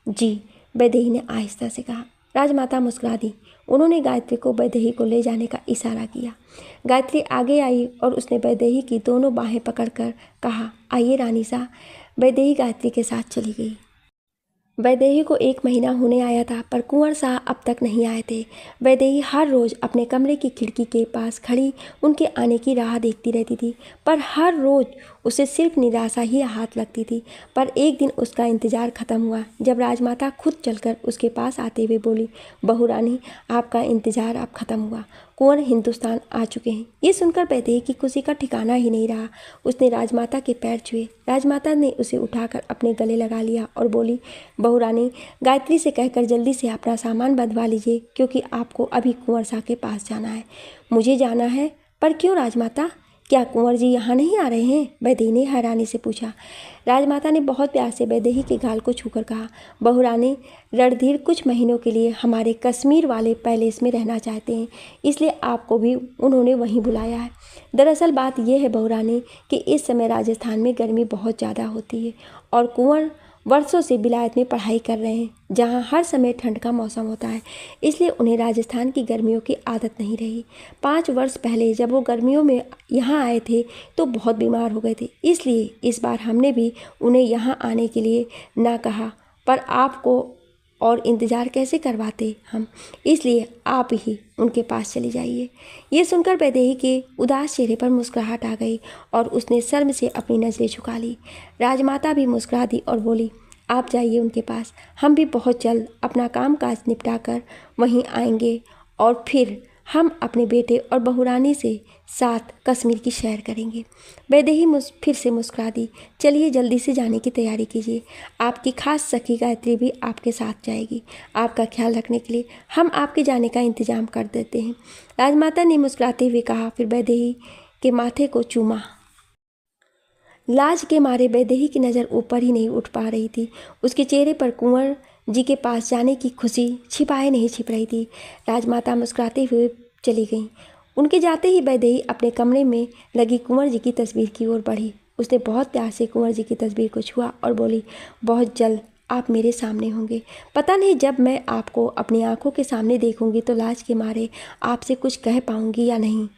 जी, वैदेही ने आहिस्ता से कहा। राजमाता मुस्कुरा दी। उन्होंने गायत्री को वैदेही को ले जाने का इशारा किया। गायत्री आगे आई और उसने वैदेही की दोनों बाहें पकड़कर कहा, आइए रानी सा। वैदेही गायत्री के साथ चली गई। वैदेही को 1 महीना होने आया था पर कुंवर शाह अब तक नहीं आए थे। वैदेही हर रोज़ अपने कमरे की खिड़की के पास खड़ी उनके आने की राह देखती रहती थी, पर हर रोज़ उसे सिर्फ निराशा ही हाथ लगती थी। पर एक दिन उसका इंतज़ार ख़त्म हुआ जब राजमाता खुद चलकर उसके पास आते हुए बोली, बहू रानी, आपका इंतज़ार अब ख़त्म हुआ। कुंवर हिंदुस्तान आ चुके हैं। ये सुनकर वैदेही की खुशी का ठिकाना ही नहीं रहा। उसने राजमाता के पैर छुए। राजमाता ने उसे उठाकर अपने गले लगा लिया और बोली, बहू रानी, गायत्री से कहकर जल्दी से अपना सामान बंधवा लीजिए क्योंकि आपको अभी कुंवर शाह के पास जाना है। मुझे जाना है? पर क्यों राजमाता? क्या कुंवर जी यहाँ नहीं आ रहे हैं? वैदेही ने हैरानी से पूछा। राजमाता ने बहुत प्यार से वैदेही के गाल को छूकर कहा, बहू रानी, रणधीर कुछ महीनों के लिए हमारे कश्मीर वाले पैलेस में रहना चाहते हैं, इसलिए आपको भी उन्होंने वहीं बुलाया है। दरअसल बात यह है बहू रानी कि इस समय राजस्थान में गर्मी बहुत ज़्यादा होती है और कुंवर वर्षों से विलायत में पढ़ाई कर रहे हैं जहाँ हर समय ठंड का मौसम होता है, इसलिए उन्हें राजस्थान की गर्मियों की आदत नहीं रही। 5 वर्ष पहले जब वो गर्मियों में यहाँ आए थे तो बहुत बीमार हो गए थे, इसलिए इस बार हमने भी उन्हें यहाँ आने के लिए ना कहा, पर आपको और इंतज़ार कैसे करवाते हम, इसलिए आप ही उनके पास चली जाइए। ये सुनकर वैदेही के उदास चेहरे पर मुस्कुराहट आ गई और उसने शर्म से अपनी नज़रें झुका ली। राजमाता भी मुस्कुरा दी और बोली, आप जाइए उनके पास, हम भी बहुत जल्द अपना काम काज निपटा कर वहीं आएंगे और फिर हम अपने बेटे और बहुरानी से साथ कश्मीर की सैर करेंगे। वैदेही फिर से मुस्कुरा दी। चलिए जल्दी से जाने की तैयारी कीजिए, आपकी खास सखी गायत्री भी आपके साथ जाएगी। आपका ख्याल रखने के लिए हम आपके जाने का इंतजाम कर देते हैं। राजमाता ने मुस्कुराते हुए कहा, फिर वैदेही के माथे को चूमा। लाज के मारे वैदेही की नज़र ऊपर ही नहीं उठ पा रही थी। उसके चेहरे पर कुंवर जी के पास जाने की खुशी छिपाए नहीं छिप रही थी। राजमाता मुस्कुराते हुए चली गईं। उनके जाते ही वैदेही अपने कमरे में लगी कुंवर जी की तस्वीर की ओर बढ़ी। उसने बहुत प्यार से कुंवर जी की तस्वीर को छुआ और बोली, बहुत जल्द आप मेरे सामने होंगे। पता नहीं जब मैं आपको अपनी आंखों के सामने देखूंगी तो लाज के मारे आपसे कुछ कह पाऊंगी या नहीं,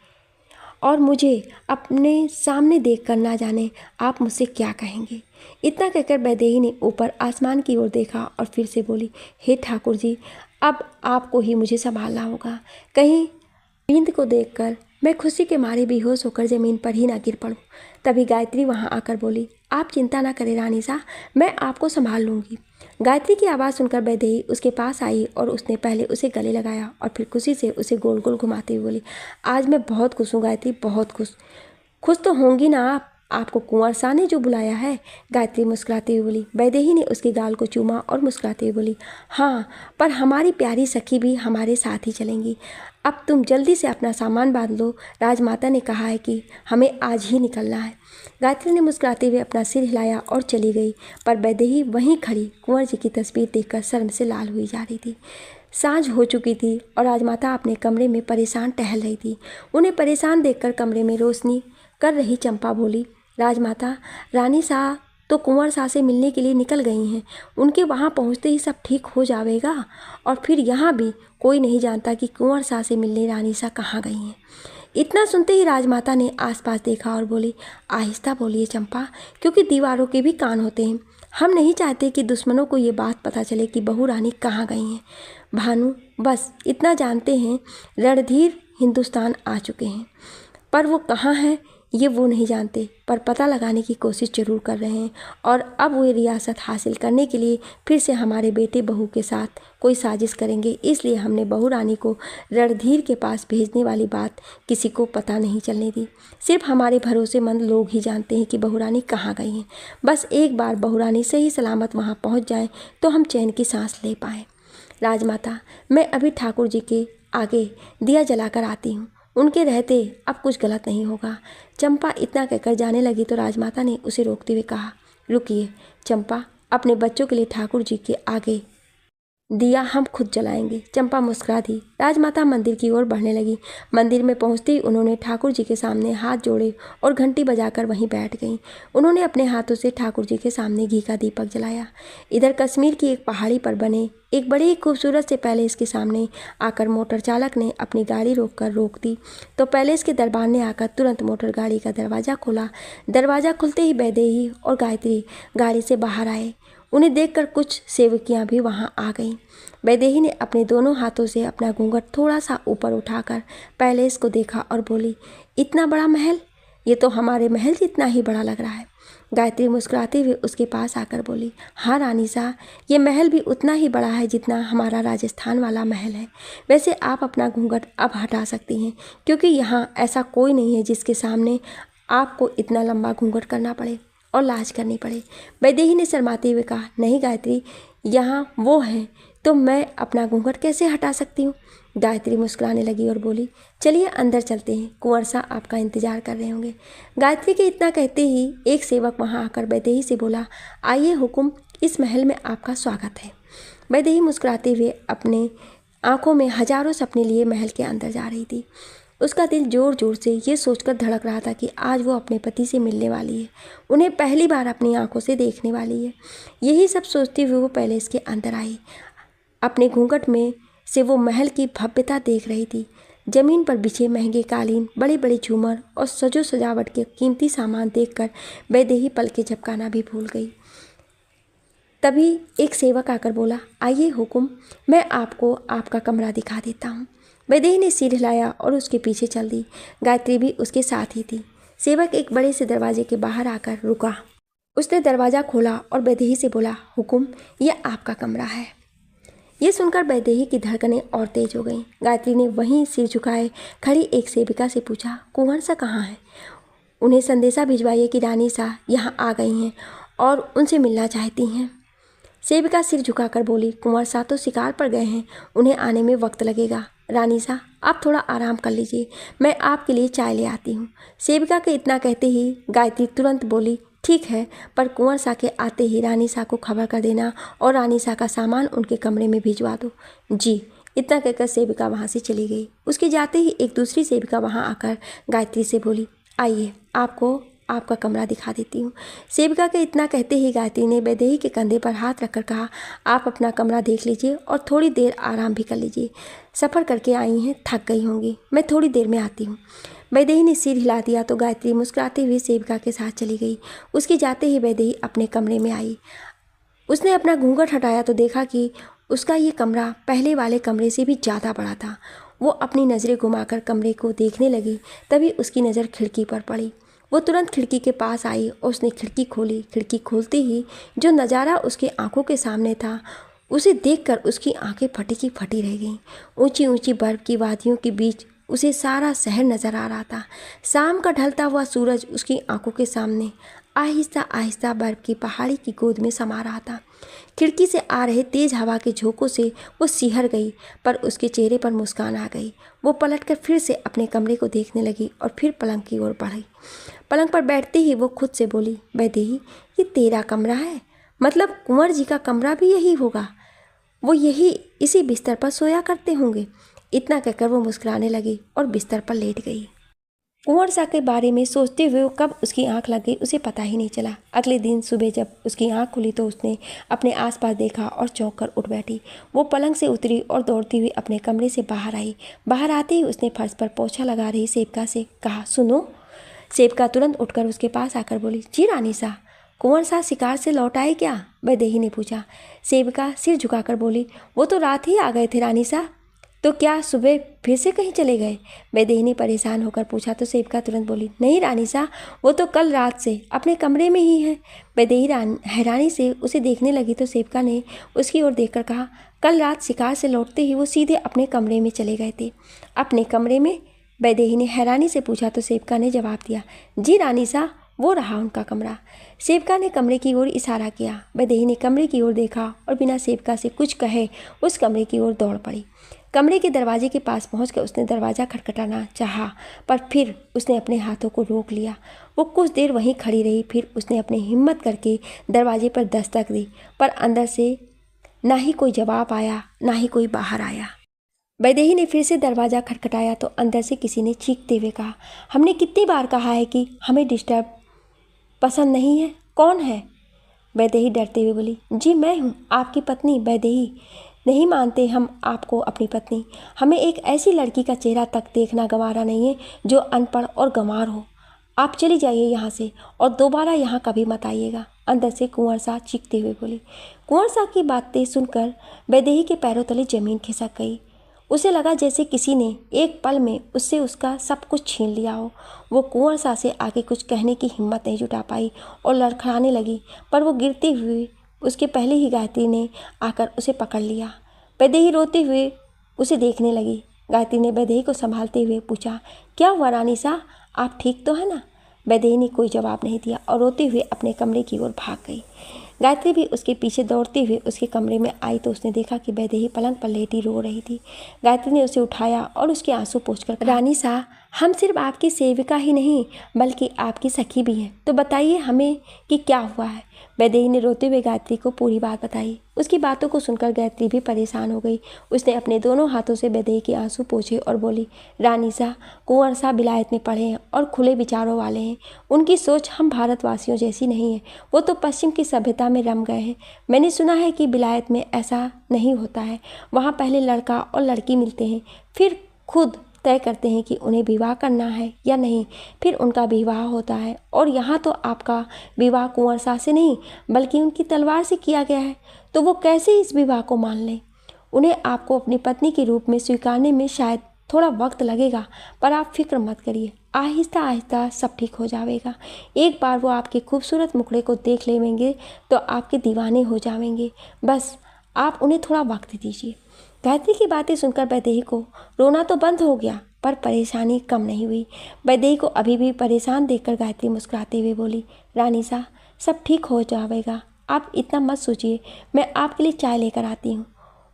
और मुझे अपने सामने देखकर ना जाने आप मुझसे क्या कहेंगे। इतना कहकर वैदेही ने ऊपर आसमान की ओर देखा और फिर से बोली, हे ठाकुर जी, अब आपको ही मुझे संभालना होगा। कहीं नींद को देखकर मैं खुशी के मारे बेहोश होकर ज़मीन पर ही ना गिर पड़ूं। तभी गायत्री वहां आकर बोली, आप चिंता ना करें रानी सा, मैं आपको संभाल लूँगी। गायत्री की आवाज़ सुनकर वैदेही उसके पास आई और उसने पहले उसे गले लगाया और फिर खुशी से उसे गोल गोल घुमाते हुए बोली, आज मैं बहुत खुश हूँ गायत्री, बहुत खुश। खुश तो होंगी ना आप, आपको कुंवर शाह ने जो बुलाया है। गायत्री मुस्कुराते हुए बोली। वैदेही ने उसके गाल को चूमा और मुस्कुराते हुए बोली, हाँ, पर हमारी प्यारी सखी भी हमारे साथ ही चलेंगी। अब तुम जल्दी से अपना सामान बांध लो, राजमाता ने कहा है कि हमें आज ही निकलना है। गायत्री ने मुस्कुराते हुए अपना सिर हिलाया और चली गई, पर वैदेही वहीं खड़ी कुंवर जी की तस्वीर देखकर शर्म से लाल हुई जा रही थी। सांझ हो चुकी थी और राजमाता अपने कमरे में परेशान टहल रही थी। उन्हें परेशान देखकर कमरे में रोशनी कर रही चंपा बोली, राजमाता, रानी शाह तो कुंवर शाह से मिलने के लिए निकल गई हैं। उनके वहाँ पहुँचते ही सब ठीक हो जाएगा। और फिर यहाँ भी कोई नहीं जानता कि कुंवर शाह से मिलने रानी शाह कहाँ गई हैं। इतना सुनते ही राजमाता ने आसपास देखा और बोली, आहिस्ता बोलिए चंपा, क्योंकि दीवारों के भी कान होते हैं। हम नहीं चाहते कि दुश्मनों को ये बात पता चले कि बहू रानी कहाँ गई हैं। भानु, बस इतना जानते हैं, रणधीर हिंदुस्तान आ चुके हैं, पर वो कहाँ हैं ये वो नहीं जानते, पर पता लगाने की कोशिश जरूर कर रहे हैं। और अब वो रियासत हासिल करने के लिए फिर से हमारे बेटे बहू के साथ कोई साजिश करेंगे। इसलिए हमने बहू रानी को रणधीर के पास भेजने वाली बात किसी को पता नहीं चलने दी। सिर्फ हमारे भरोसेमंद लोग ही जानते हैं कि बहू रानी कहाँ गई हैं। बस एक बार बहू रानी सही सलामत वहाँ पहुँच जाए तो हम चैन की सांस ले पाएँ। राजमाता, मैं अभी ठाकुर जी के आगे दिया जलाकर आती हूँ। उनके रहते अब कुछ गलत नहीं होगा। चंपा इतना कहकर जाने लगी तो राजमाता ने उसे रोकते हुए कहा, रुकिए चंपा, अपने बच्चों के लिए ठाकुर जी के आगे दिया हम खुद जलाएंगे। चंपा मुस्कुरा दी। राजमाता मंदिर की ओर बढ़ने लगी। मंदिर में पहुंचते ही उन्होंने ठाकुर जी के सामने हाथ जोड़े और घंटी बजाकर वहीं बैठ गईं। उन्होंने अपने हाथों से ठाकुर जी के सामने घी का दीपक जलाया। इधर कश्मीर की एक पहाड़ी पर बने एक बड़ी खूबसूरत से पैलेस के सामने आकर मोटर चालक ने अपनी गाड़ी रोक दी तो पैलेस के दरबार ने आकर तुरंत मोटर गाड़ी का दरवाज़ा खोला। दरवाज़ा खुलते ही वैदेही और गायत्री गाड़ी से बाहर आए। उन्हें देखकर कुछ सेवकियां भी वहां आ गईं। वैदेही ने अपने दोनों हाथों से अपना घूंघट थोड़ा सा ऊपर उठाकर पैलेस को देखा और बोली, इतना बड़ा महल? ये तो हमारे महल जितना ही बड़ा लग रहा है। गायत्री मुस्कुराते हुए उसके पास आकर बोली, हाँ रानी साहब, ये महल भी उतना ही बड़ा है जितना हमारा राजस्थान वाला महल है। वैसे आप अपना घूंघट अब हटा सकती हैं, क्योंकि यहाँ ऐसा कोई नहीं है जिसके सामने आपको इतना लंबा घूंघट करना पड़े और लाज करनी पड़े। वैदेही ने शर्माते हुए कहा, नहीं गायत्री, यहाँ वो है तो मैं अपना घूंघट कैसे हटा सकती हूँ। गायत्री मुस्कुराने लगी और बोली, चलिए अंदर चलते हैं, कुंवर साहब आपका इंतजार कर रहे होंगे। गायत्री के इतना कहते ही एक सेवक वहाँ आकर वैदेही से बोला, आइए हुकुम, इस महल में आपका स्वागत है। वैदेही मुस्कुराते हुए अपने आंखों में हजारों सपने लिए महल के अंदर जा रही थी। उसका दिल जोर जोर से ये सोचकर धड़क रहा था कि आज वो अपने पति से मिलने वाली है, उन्हें पहली बार अपनी आंखों से देखने वाली है। यही सब सोचते हुए वो पैलेस के अंदर आई। अपने घूंघट में से वो महल की भव्यता देख रही थी। जमीन पर बिछे महंगे कालीन, बड़े बड़े झूमर और सजो सजावट के कीमती सामान देखकर वैदेही पलकें झपकाना भी भूल गई। तभी एक सेवक आकर बोला, आइए हुकुम, मैं आपको आपका कमरा दिखा देता हूँ। वैदेही ने सिर हिलाया और उसके पीछे चल दी। गायत्री भी उसके साथ ही थी। सेवक एक बड़े से दरवाजे के बाहर आकर रुका। उसने दरवाज़ा खोला और वैदेही से बोला, हुकुम, यह आपका कमरा है। ये सुनकर वैदेही की धड़कनें और तेज हो गईं। गायत्री ने वहीं सिर झुकाए खड़ी एक सेविका से पूछा, कुंवर सा कहाँ है? उन्हें संदेशा भिजवाइए कि रानी शाह यहाँ आ गई हैं और उनसे मिलना चाहती हैं। सेविका सिर झुकाकर बोली, कुंवर शाह तो शिकार पर गए हैं, उन्हें आने में वक्त लगेगा। रानी साहब, आप थोड़ा आराम कर लीजिए, मैं आपके लिए चाय ले आती हूँ। सेविका के इतना कहते ही गायत्री तुरंत बोली, ठीक है, पर कुंवर शाह के आते ही रानी शाह को खबर कर देना और रानी शाह का सामान उनके कमरे में भिजवा दो। जी। इतना कहकर सेविका वहाँ से चली गई। उसके जाते ही एक दूसरी सेविका वहाँ आकर गायत्री से बोली, आइए, आपको आपका कमरा दिखा देती हूँ। सेविका के इतना कहते ही गायत्री ने वैदेही के कंधे पर हाथ रखकर कहा, आप अपना कमरा देख लीजिए और थोड़ी देर आराम भी कर लीजिए। सफ़र करके आई हैं, थक गई होंगी, मैं थोड़ी देर में आती हूँ। वैदेही ने सिर हिला दिया तो गायत्री मुस्कुराते हुए सेविका के साथ चली गई। उसके जाते ही वैदेही अपने कमरे में आई। उसने अपना घूंघट हटाया तो देखा कि उसका ये कमरा पहले वाले कमरे से भी ज़्यादा बड़ा था। वो अपनी नज़रें घुमाकर कमरे को देखने लगी। तभी उसकी नज़र खिड़की पर पड़ी। वो तुरंत खिड़की के पास आई और उसने खिड़की खोली। खिड़की खोलते ही जो नज़ारा उसकी आंखों के सामने था, उसे देखकर उसकी आंखें फटी की फटी रह गईं। ऊंची ऊंची बर्फ़ की वादियों के बीच उसे सारा शहर नज़र आ रहा था। शाम का ढलता हुआ सूरज उसकी आंखों के सामने आहिस्ता आहिस्ता बर्फ़ की पहाड़ी की गोद में समा रहा था। खिड़की से आ रहे तेज़ हवा के झोंकों से वो सिहर गई, पर उसके चेहरे पर मुस्कान आ गई। वो पलटकर फिर से अपने कमरे को देखने लगी और फिर पलंग की ओर बढ़ी। पलंग पर बैठते ही वो खुद से बोली, वैदेही, ये तेरा कमरा है? मतलब कुंवर जी का कमरा भी यही होगा? वो यही इसी बिस्तर पर सोया करते होंगे? इतना कहकर वो मुस्कुराने लगी और बिस्तर पर लेट गई। कुंवर सा के बारे में सोचते हुए वो कब उसकी आंख लग गई उसे पता ही नहीं चला। अगले दिन सुबह जब उसकी आंख खुली तो उसने अपने आसपास देखा और चौंक कर उठ बैठी। वो पलंग से उतरी और दौड़ती हुई अपने कमरे से बाहर आई। बाहर आते ही उसने फर्श पर पोछा लगा रही सेविका से कहा, सुनो। सेविका तुरंत उठकर उसके पास आकर बोली, जी रानी सा, कुंवर सा शिकार से लौट आए क्या? वैदेही ने पूछा। सेविका सिर झुकाकर बोली, वो तो रात ही आ गए थे रानी सा। तो क्या सुबह फिर से कहीं चले गए? वैदेही ने परेशान होकर पूछा तो सेविका तुरंत बोली, नहीं रानी सा, वो तो कल रात से अपने कमरे में ही है। वैदेही हैरानी से उसे देखने लगी तो सेविका ने उसकी ओर देखकर कहा, कल रात शिकार से लौटते ही वो सीधे अपने कमरे में चले गए थे। अपने कमरे में? वैदेही ने हैरानी से पूछा तो सेविका ने जवाब दिया, जी रानी सा, वो रहा उनका कमरा। सेविका ने कमरे की ओर इशारा किया। वैदेही ने कमरे की ओर देखा और बिना सेविका से कुछ कहे उस कमरे की ओर दौड़ पड़ी। कमरे के दरवाजे के पास पहुंचकर उसने दरवाज़ा खटखटाना चाहा, पर फिर उसने अपने हाथों को रोक लिया। वो कुछ देर वहीं खड़ी रही, फिर उसने अपनी हिम्मत करके दरवाजे पर दस्तक दी, पर अंदर से ना ही कोई जवाब आया, ना ही कोई बाहर आया। वैदेही ने फिर से दरवाज़ा खटखटाया तो अंदर से किसी ने चीखते हुए कहा, हमने कितनी बार कहा है कि हमें डिस्टर्ब पसंद नहीं है, कौन है? वैदेही डरते हुए बोली, जी मैं हूँ, आपकी पत्नी वैदेही। नहीं मानते हम आपको अपनी पत्नी। हमें एक ऐसी लड़की का चेहरा तक देखना गंवारा नहीं है जो अनपढ़ और गंवार हो। आप चली जाइए यहाँ से और दोबारा यहाँ कभी मत आइएगा, अंदर से कुंवर सा चीखते हुए बोली। कुंवर सा की बातें सुनकर वैदेही के पैरों तले जमीन खिसक गई। उसे लगा जैसे किसी ने एक पल में उससे उसका सब कुछ छीन लिया हो। वो कुंवर सा से आगे कुछ कहने की हिम्मत नहीं जुटा पाई और लड़खड़ाने लगी, पर वो गिरती हुई उसके पहले ही गायत्री ने आकर उसे पकड़ लिया। वैदेही रोते हुए उसे देखने लगी। गायत्री ने वैदेही को संभालते हुए पूछा, क्या हुआ रानी सा, आप ठीक तो है ना? वैदेही ने कोई जवाब नहीं दिया और रोते हुए अपने कमरे की ओर भाग गई। गायत्री भी उसके पीछे दौड़ते हुए उसके कमरे में आई तो उसने देखा कि वैदेही पलंग पर लेटी रो रही थी। गायत्री ने उसे उठाया और उसके आंसू पोंछकर, रानी सा, हम सिर्फ आपकी सेविका ही नहीं बल्कि आपकी सखी भी हैं, तो बताइए हमें कि क्या हुआ है। वैदेही ने रोते हुए गायत्री को पूरी बात बताई। उसकी बातों को सुनकर गायत्री भी परेशान हो गई। उसने अपने दोनों हाथों से वैदेही के आंसू पोंछे और बोली, रानी सा, कुंवर सा विलायत में पढ़े हैं और खुले विचारों वाले हैं। उनकी सोच हम भारतवासियों जैसी नहीं है। वो तो पश्चिम की सभ्यता में रम गए हैं। मैंने सुना है कि विलायत में ऐसा नहीं होता है। वहाँ पहले लड़का और लड़की मिलते हैं, फिर खुद तय करते हैं कि उन्हें विवाह करना है या नहीं, फिर उनका विवाह होता है। और यहाँ तो आपका विवाह कुंवर सा से नहीं बल्कि उनकी तलवार से किया गया है, तो वो कैसे इस विवाह को मान लें? उन्हें आपको अपनी पत्नी के रूप में स्वीकारने में शायद थोड़ा वक्त लगेगा, पर आप फिक्र मत करिए, आहिस्ता आहिस्ता सब ठीक हो जाएगा। एक बार वो आपके खूबसूरत मुखड़े को देख लेंगे तो आपके दीवाने हो जाएंगे। बस आप उन्हें थोड़ा वक्त दीजिए। गायत्री की बातें सुनकर वैदेही को रोना तो बंद हो गया, पर परेशानी कम नहीं हुई। वैदेही को अभी भी परेशान देखकर गायत्री मुस्कुराते हुए बोली, रानी सा, सब ठीक हो जाएगा, आप इतना मत सोचिए, मैं आपके लिए चाय लेकर आती हूँ।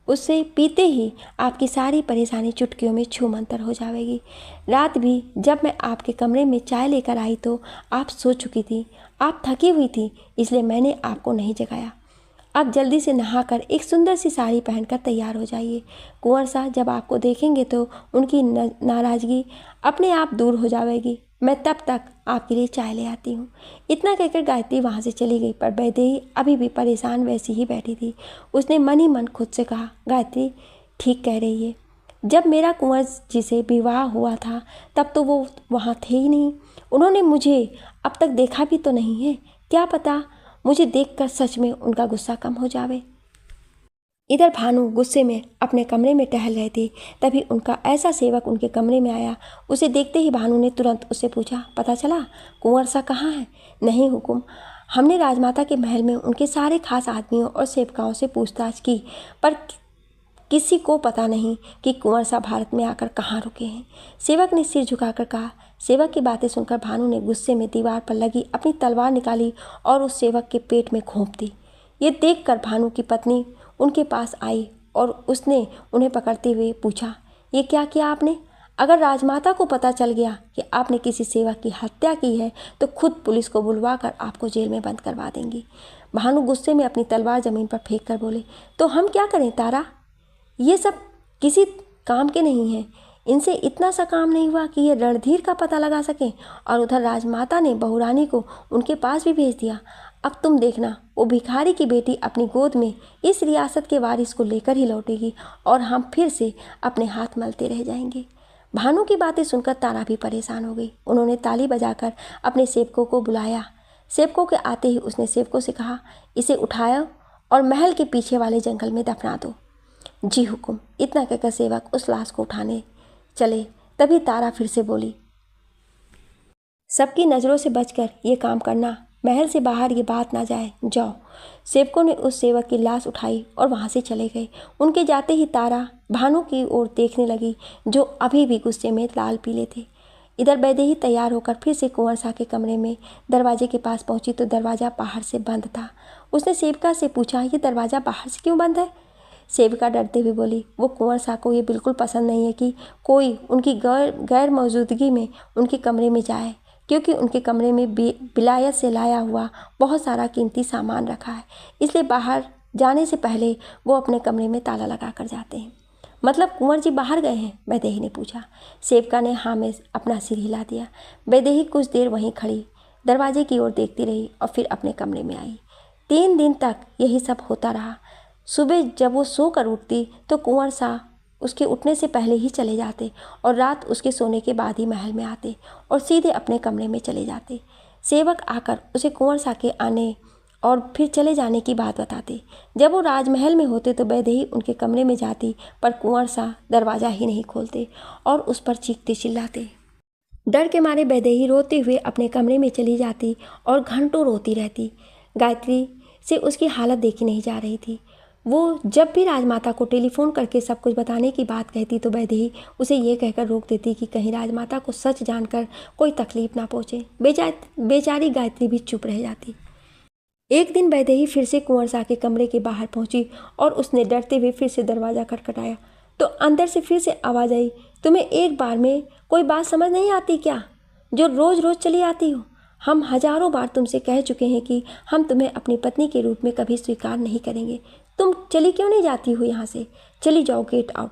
उससे पीते ही आपकी सारी परेशानी चुटकियों में छूमंतर हो जाएगी। रात भी जब मैं आपके कमरे में चाय लेकर आई तो आप सो चुकी थी, आप थकी हुई थी, इसलिए मैंने आपको नहीं जगाया। आप जल्दी से नहाकर एक सुंदर सी साड़ी पहनकर तैयार हो जाइए। कुंवर सा जब आपको देखेंगे तो उनकी नाराज़गी अपने आप दूर हो जाएगी। मैं तब तक आपके लिए चाय ले आती हूँ। इतना कहकर गायत्री वहाँ से चली गई, पर वैदेही अभी भी परेशान वैसी ही बैठी थी। उसने मन ही मन खुद से कहा, गायत्री ठीक कह रही है। जब मेरा कुंवर जी से विवाह हुआ था तब तो वो वहाँ थे ही नहीं। उन्होंने मुझे अब तक देखा भी तो नहीं है। क्या पता मुझे देखकर सच में उनका गुस्सा कम हो जावे। इधर भानु गुस्से में अपने कमरे में टहल रहे थे, तभी उनका ऐसा सेवक उनके कमरे में आया। उसे देखते ही भानु ने तुरंत उससे पूछा, पता चला कुंवर सा कहाँ है? नहीं हुकुम, हमने राजमाता के महल में उनके सारे खास आदमियों और सेवकाओं से पूछताछ की, पर किसी को पता नहीं कि कुंवर सा भारत में आकर कहाँ रुके हैं। सेवक ने सिर झुकाकर कहा। सेवक की बातें सुनकर भानु ने गुस्से में दीवार पर लगी अपनी तलवार निकाली और उस सेवक के पेट में घोंप दी। ये देखकर भानु की पत्नी उनके पास आई और उसने उन्हें पकड़ते हुए पूछा, ये क्या किया आपने? अगर राजमाता को पता चल गया कि आपने किसी सेवक की हत्या की है तो खुद पुलिस को बुलवा कर आपको जेल में बंद करवा देंगी। भानु गुस्से में अपनी तलवार जमीन पर फेंक कर बोले, तो हम क्या करें तारा? ये सब किसी काम के नहीं हैं। इनसे इतना सा काम नहीं हुआ कि ये रणधीर का पता लगा सकें, और उधर राजमाता ने बहुरानी को उनके पास भी भेज दिया। अब तुम देखना, वो भिखारी की बेटी अपनी गोद में इस रियासत के वारिस को लेकर ही लौटेगी और हम फिर से अपने हाथ मलते रह जाएंगे। भानु की बातें सुनकर तारा भी परेशान हो गई। उन्होंने ताली बजाकर अपने सेवकों को बुलाया। सेवकों के आते ही उसने सेवकों से कहा, इसे उठाया और महल के पीछे वाले जंगल में दफना दो। जी हुकुम। इतना कहकर सेवक उस लाश को उठाने चले। तभी तारा फिर से बोली, सबकी नज़रों से बचकर ये काम करना, महल से बाहर ये बात ना जाए, जाओ। सेवकों ने उस सेवक की लाश उठाई और वहाँ से चले गए। उनके जाते ही तारा भानु की ओर देखने लगी, जो अभी भी गुस्से में लाल पीले थे। इधर वैदेही तैयार होकर फिर से कुंवर शाह के कमरे में दरवाजे के पास पहुंची तो दरवाज़ा बाहर से बंद था। उसने सेविका से पूछा, ये दरवाज़ा बाहर से क्यों बंद है? सेविका डरते हुए बोली, वो कुंवर शाह को ये बिल्कुल पसंद नहीं है कि कोई उनकी गैर मौजूदगी में उनके कमरे में जाए, क्योंकि उनके कमरे में विलायत से लाया हुआ बहुत सारा कीमती सामान रखा है, इसलिए बाहर जाने से पहले वो अपने कमरे में ताला लगा कर जाते हैं। मतलब कुंवर जी बाहर गए हैं? वैदेही ने पूछा। सेविका ने हाँ में अपना सिर हिला दिया। वैदेही कुछ देर वहीं खड़ी दरवाजे की ओर देखती रही और फिर अपने कमरे में आई। 3 दिन तक यही सब होता रहा। सुबह जब वो सोकर उठती तो कुंवर शाह उसके उठने से पहले ही चले जाते और रात उसके सोने के बाद ही महल में आते और सीधे अपने कमरे में चले जाते। सेवक आकर उसे कुंवर शाह के आने और फिर चले जाने की बात बताते। जब वो राजमहल में होते तो वैदेही उनके कमरे में जाती, पर कुंवर शाह दरवाज़ा ही नहीं खोलते और उस पर चीखते चिल्लाते। डर के मारे वैदेही रोते हुए अपने कमरे में चली जाती और घंटों रोती रहती। गायत्री से उसकी हालत देखी नहीं जा रही थी। वो जब भी राजमाता को टेलीफोन करके सब कुछ बताने की बात कहती तो वैदेही उसे ये कहकर रोक देती कि कहीं राजमाता को सच जानकर कोई तकलीफ ना पहुँचे। बेचारी गायत्री भी चुप रह जाती। एक दिन वैदेही फिर से कुंवर शाह के कमरे के बाहर पहुंची और उसने डरते हुए फिर से दरवाज़ा खटखटाया तो अंदर से फिर से आवाज़ आई, तुम्हें एक बार में कोई बात समझ नहीं आती क्या, जो रोज़ रोज़ चली आती हो? हम हजारों बार तुमसे कह चुके हैं कि हम तुम्हें अपनी पत्नी के रूप में कभी स्वीकार नहीं करेंगे। तुम चली क्यों नहीं जाती हो यहाँ से? चली जाओ, गेट आउट।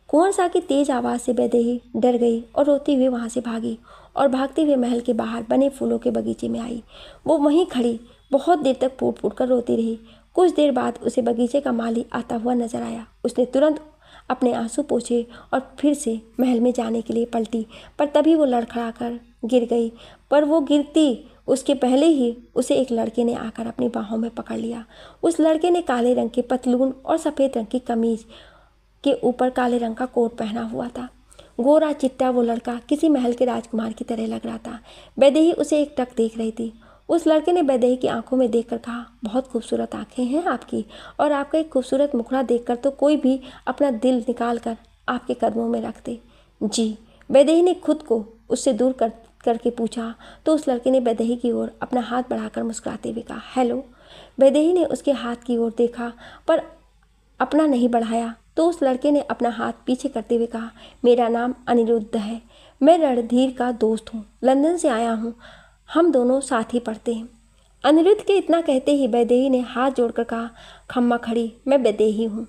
कुंवर शाह की तेज आवाज़ से वैदेही डर गई और रोती हुई वहाँ से भागी और भागते हुए महल के बाहर बने फूलों के बगीचे में आई। वो वहीं खड़ी बहुत देर तक फूट फूट कर रोती रही। कुछ देर बाद उसे बगीचे का माली आता हुआ नजर आया। उसने तुरंत अपने आंसू पोंछे और फिर से महल में जाने के लिए पलटी, पर तभी वो लड़खड़ा कर गिर गई। पर वो गिरती उसके पहले ही उसे एक लड़के ने आकर अपनी बाहों में पकड़ लिया। उस लड़के ने काले रंग के पतलून और सफ़ेद रंग की कमीज के ऊपर काले रंग का कोट पहना हुआ था। गोरा चिट्टा वो लड़का किसी महल के राजकुमार की तरह लग रहा था। वैदेही उसे एक टक देख रही थी। उस लड़के ने वैदेही की आंखों में देखकर कहा, बहुत खूबसूरत आंखें हैं आपकी, और आपका एक खूबसूरत मुखड़ा देखकर तो कोई भी अपना दिल निकाल कर आपके कदमों में रख दे। जी। वैदेही ने खुद को उससे दूर करके पूछा तो उस लड़के ने वैदेही की ओर अपना हाथ बढ़ाकर मुस्कुराते हुए कहा, हेलो। वैदेही ने उसके हाथ की ओर देखा पर अपना नहीं बढ़ाया तो उस लड़के ने अपना हाथ पीछे करते हुए कहा, मेरा नाम अनिरुद्ध है, मैं रणधीर का दोस्त हूँ, लंदन से आया हूँ, हम दोनों साथ ही पढ़ते हैं। अनिरुद्ध के इतना कहते ही वैदेही ने हाथ जोड़कर कहा, खम्मा खड़ी, मैं वैदेही हूँ।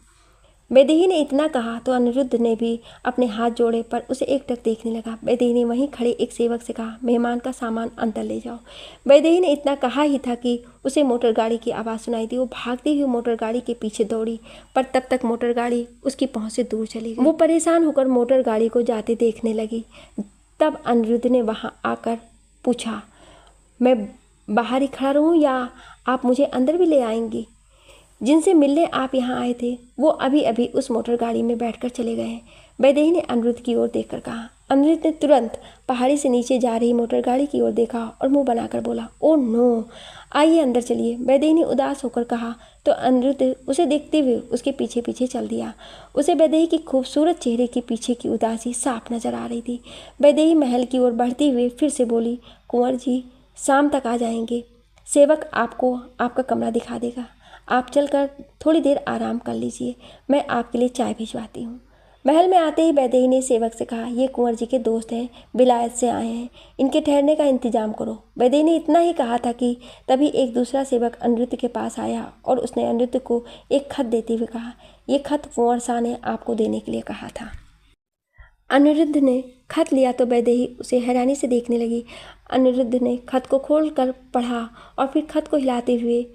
वैदेही ने इतना कहा तो अनिरुद्ध ने भी अपने हाथ जोड़े पर उसे एकटक देखने लगा। वैदेही ने वहीं खड़े एक सेवक से कहा, मेहमान का सामान अंदर ले जाओ। वैदेही ने इतना कहा ही था कि उसे मोटर गाड़ी की आवाज़ सुनाई दी। वो भागती हुई मोटर गाड़ी के पीछे दौड़ी, पर तब तक मोटर गाड़ी उसकी पहुंच से दूर चली गई। वो परेशान होकर मोटर गाड़ी को जाते देखने लगी। तब अनिरुद्ध ने वहाँ आकर पूछा, मैं बाहर ही खड़ा रहूँ या आप मुझे अंदर भी ले आएंगी? जिनसे मिलने आप यहाँ आए थे वो अभी अभी उस मोटर गाड़ी में बैठकर चले गए हैं। वैदेही ने अनिरुद्ध की ओर देखकर कहा। अनिरुद्ध ने तुरंत पहाड़ी से नीचे जा रही मोटर गाड़ी की ओर देखा और मुंह बनाकर बोला, ओ नो, आइए अंदर चलिए। वैदेही ने उदास होकर कहा तो अनिरुद्ध उसे देखते हुए उसके पीछे पीछे चल दिया। उसे वैदेही की खूबसूरत चेहरे के पीछे की उदासी साफ नजर आ रही थी। वैदेही महल की ओर बढ़ती हुई फिर से बोली, कुंवर जी शाम तक आ जाएंगे, सेवक आपको आपका कमरा दिखा देगा, आप चलकर थोड़ी देर आराम कर लीजिए, मैं आपके लिए चाय भिजवाती हूँ। महल में आते ही वैदेही ने सेवक से कहा, ये कुंवर जी के दोस्त हैं, विलायत से आए हैं, इनके ठहरने का इंतजाम करो। वैदेही ने इतना ही कहा था कि तभी एक दूसरा सेवक अनिरुद्ध के पास आया और उसने अनिरुद्ध को एक खत देते हुए कहा, ये खत कुंवर शाह ने आपको देने के लिए कहा था। अनिरुद्ध ने खत लिया तो वैदेही उसे हैरानी से देखने लगी। अनिरुद्ध ने खत को खोल कर पढ़ा और फिर खत को हिलाते हुए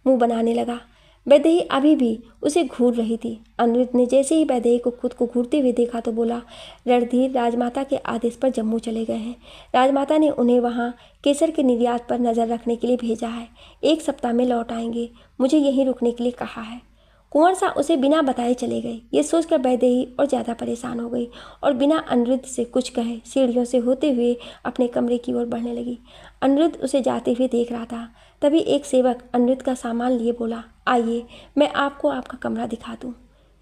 मुंह बनाने लगा। वैदेही अभी भी उसे घूर रही थी। अनिरुद्ध ने जैसे ही वैदेही को खुद को घूरते हुए देखा तो बोला, रणधीर राजमाता के आदेश पर जम्मू चले गए हैं। राजमाता ने उन्हें वहाँ केसर के निर्यात पर नज़र रखने के लिए भेजा है। 1 सप्ताह में लौट आएंगे। मुझे यहीं रुकने के लिए कहा है। कुंवर सा उसे बिना बताए चले गए। ये सोचकर वैदेही और ज़्यादा परेशान हो गई और बिना अनिरुद्ध से कुछ कहे सीढ़ियों से होते हुए अपने कमरे की ओर बढ़ने लगी। अनिरुद्ध उसे जाते हुए देख रहा था। तभी एक सेवक अनिरुद्ध का सामान लिए बोला, आइए मैं आपको आपका कमरा दिखा दूँ।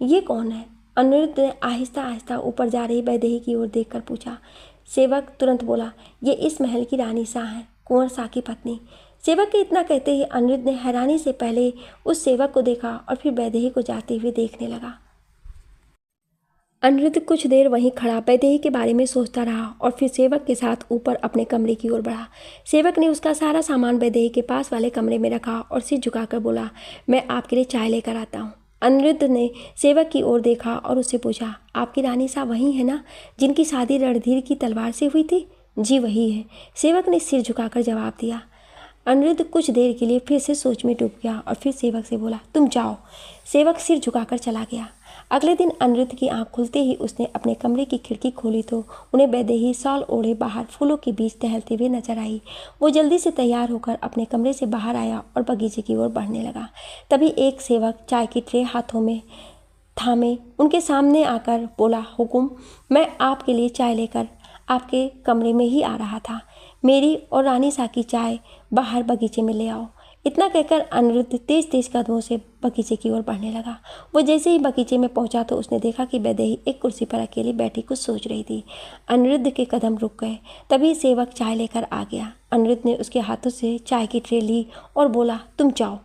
ये कौन है? अनिरुद्ध ने आहिस्ता आहिस्ता ऊपर जा रही वैदेही की ओर देखकर पूछा। सेवक तुरंत बोला, ये इस महल की रानी सा है, कुंवर सा की पत्नी। सेवक के इतना कहते ही अनिरुद्ध ने हैरानी से पहले उस सेवक को देखा और फिर वैदेही को जाते हुए देखने लगा। अनिरुद्ध कुछ देर वहीं खड़ा वैदेही के बारे में सोचता रहा और फिर सेवक के साथ ऊपर अपने कमरे की ओर बढ़ा। सेवक ने उसका सारा सामान वैदेही के पास वाले कमरे में रखा और सिर झुकाकर बोला, मैं आपके लिए चाय लेकर आता हूँ। अनिरुद्ध ने सेवक की ओर देखा और उससे पूछा, आपकी रानी साहब वही है ना, जिनकी शादी रणधीर की तलवार से हुई थी? जी वही है, सेवक ने सिर झुकाकर जवाब दिया। अनिरुद्ध कुछ देर के लिए फिर से सोच में डूब गया और फिर सेवक से बोला, तुम जाओ। सेवक सिर झुकाकर चला गया। अगले दिन अनिरुद्ध की आंख खुलते ही उसने अपने कमरे की खिड़की खोली तो उन्हें वैदेही शॉल ओढ़े बाहर फूलों के बीच टहलते हुए नजर आई। वो जल्दी से तैयार होकर अपने कमरे से बाहर आया और बगीचे की ओर बढ़ने लगा। तभी एक सेवक चाय की ट्रे हाथों में थामे उनके सामने आकर बोला, हुकुम, मैं आपके लिए चाय लेकर आपके कमरे में ही आ रहा था। मेरी और रानी सा की चाय बाहर बगीचे में ले आओ। इतना कहकर अनिरुद्ध तेज तेज कदमों से बगीचे की ओर बढ़ने लगा। वो जैसे ही बगीचे में पहुंचा तो उसने देखा कि वैदेही एक कुर्सी पर अकेली बैठी कुछ सोच रही थी। अनिरुद्ध के कदम रुक गए। तभी सेवक चाय लेकर आ गया। अनिरुद्ध ने उसके हाथों से चाय की ट्रे ली और बोला, तुम जाओ।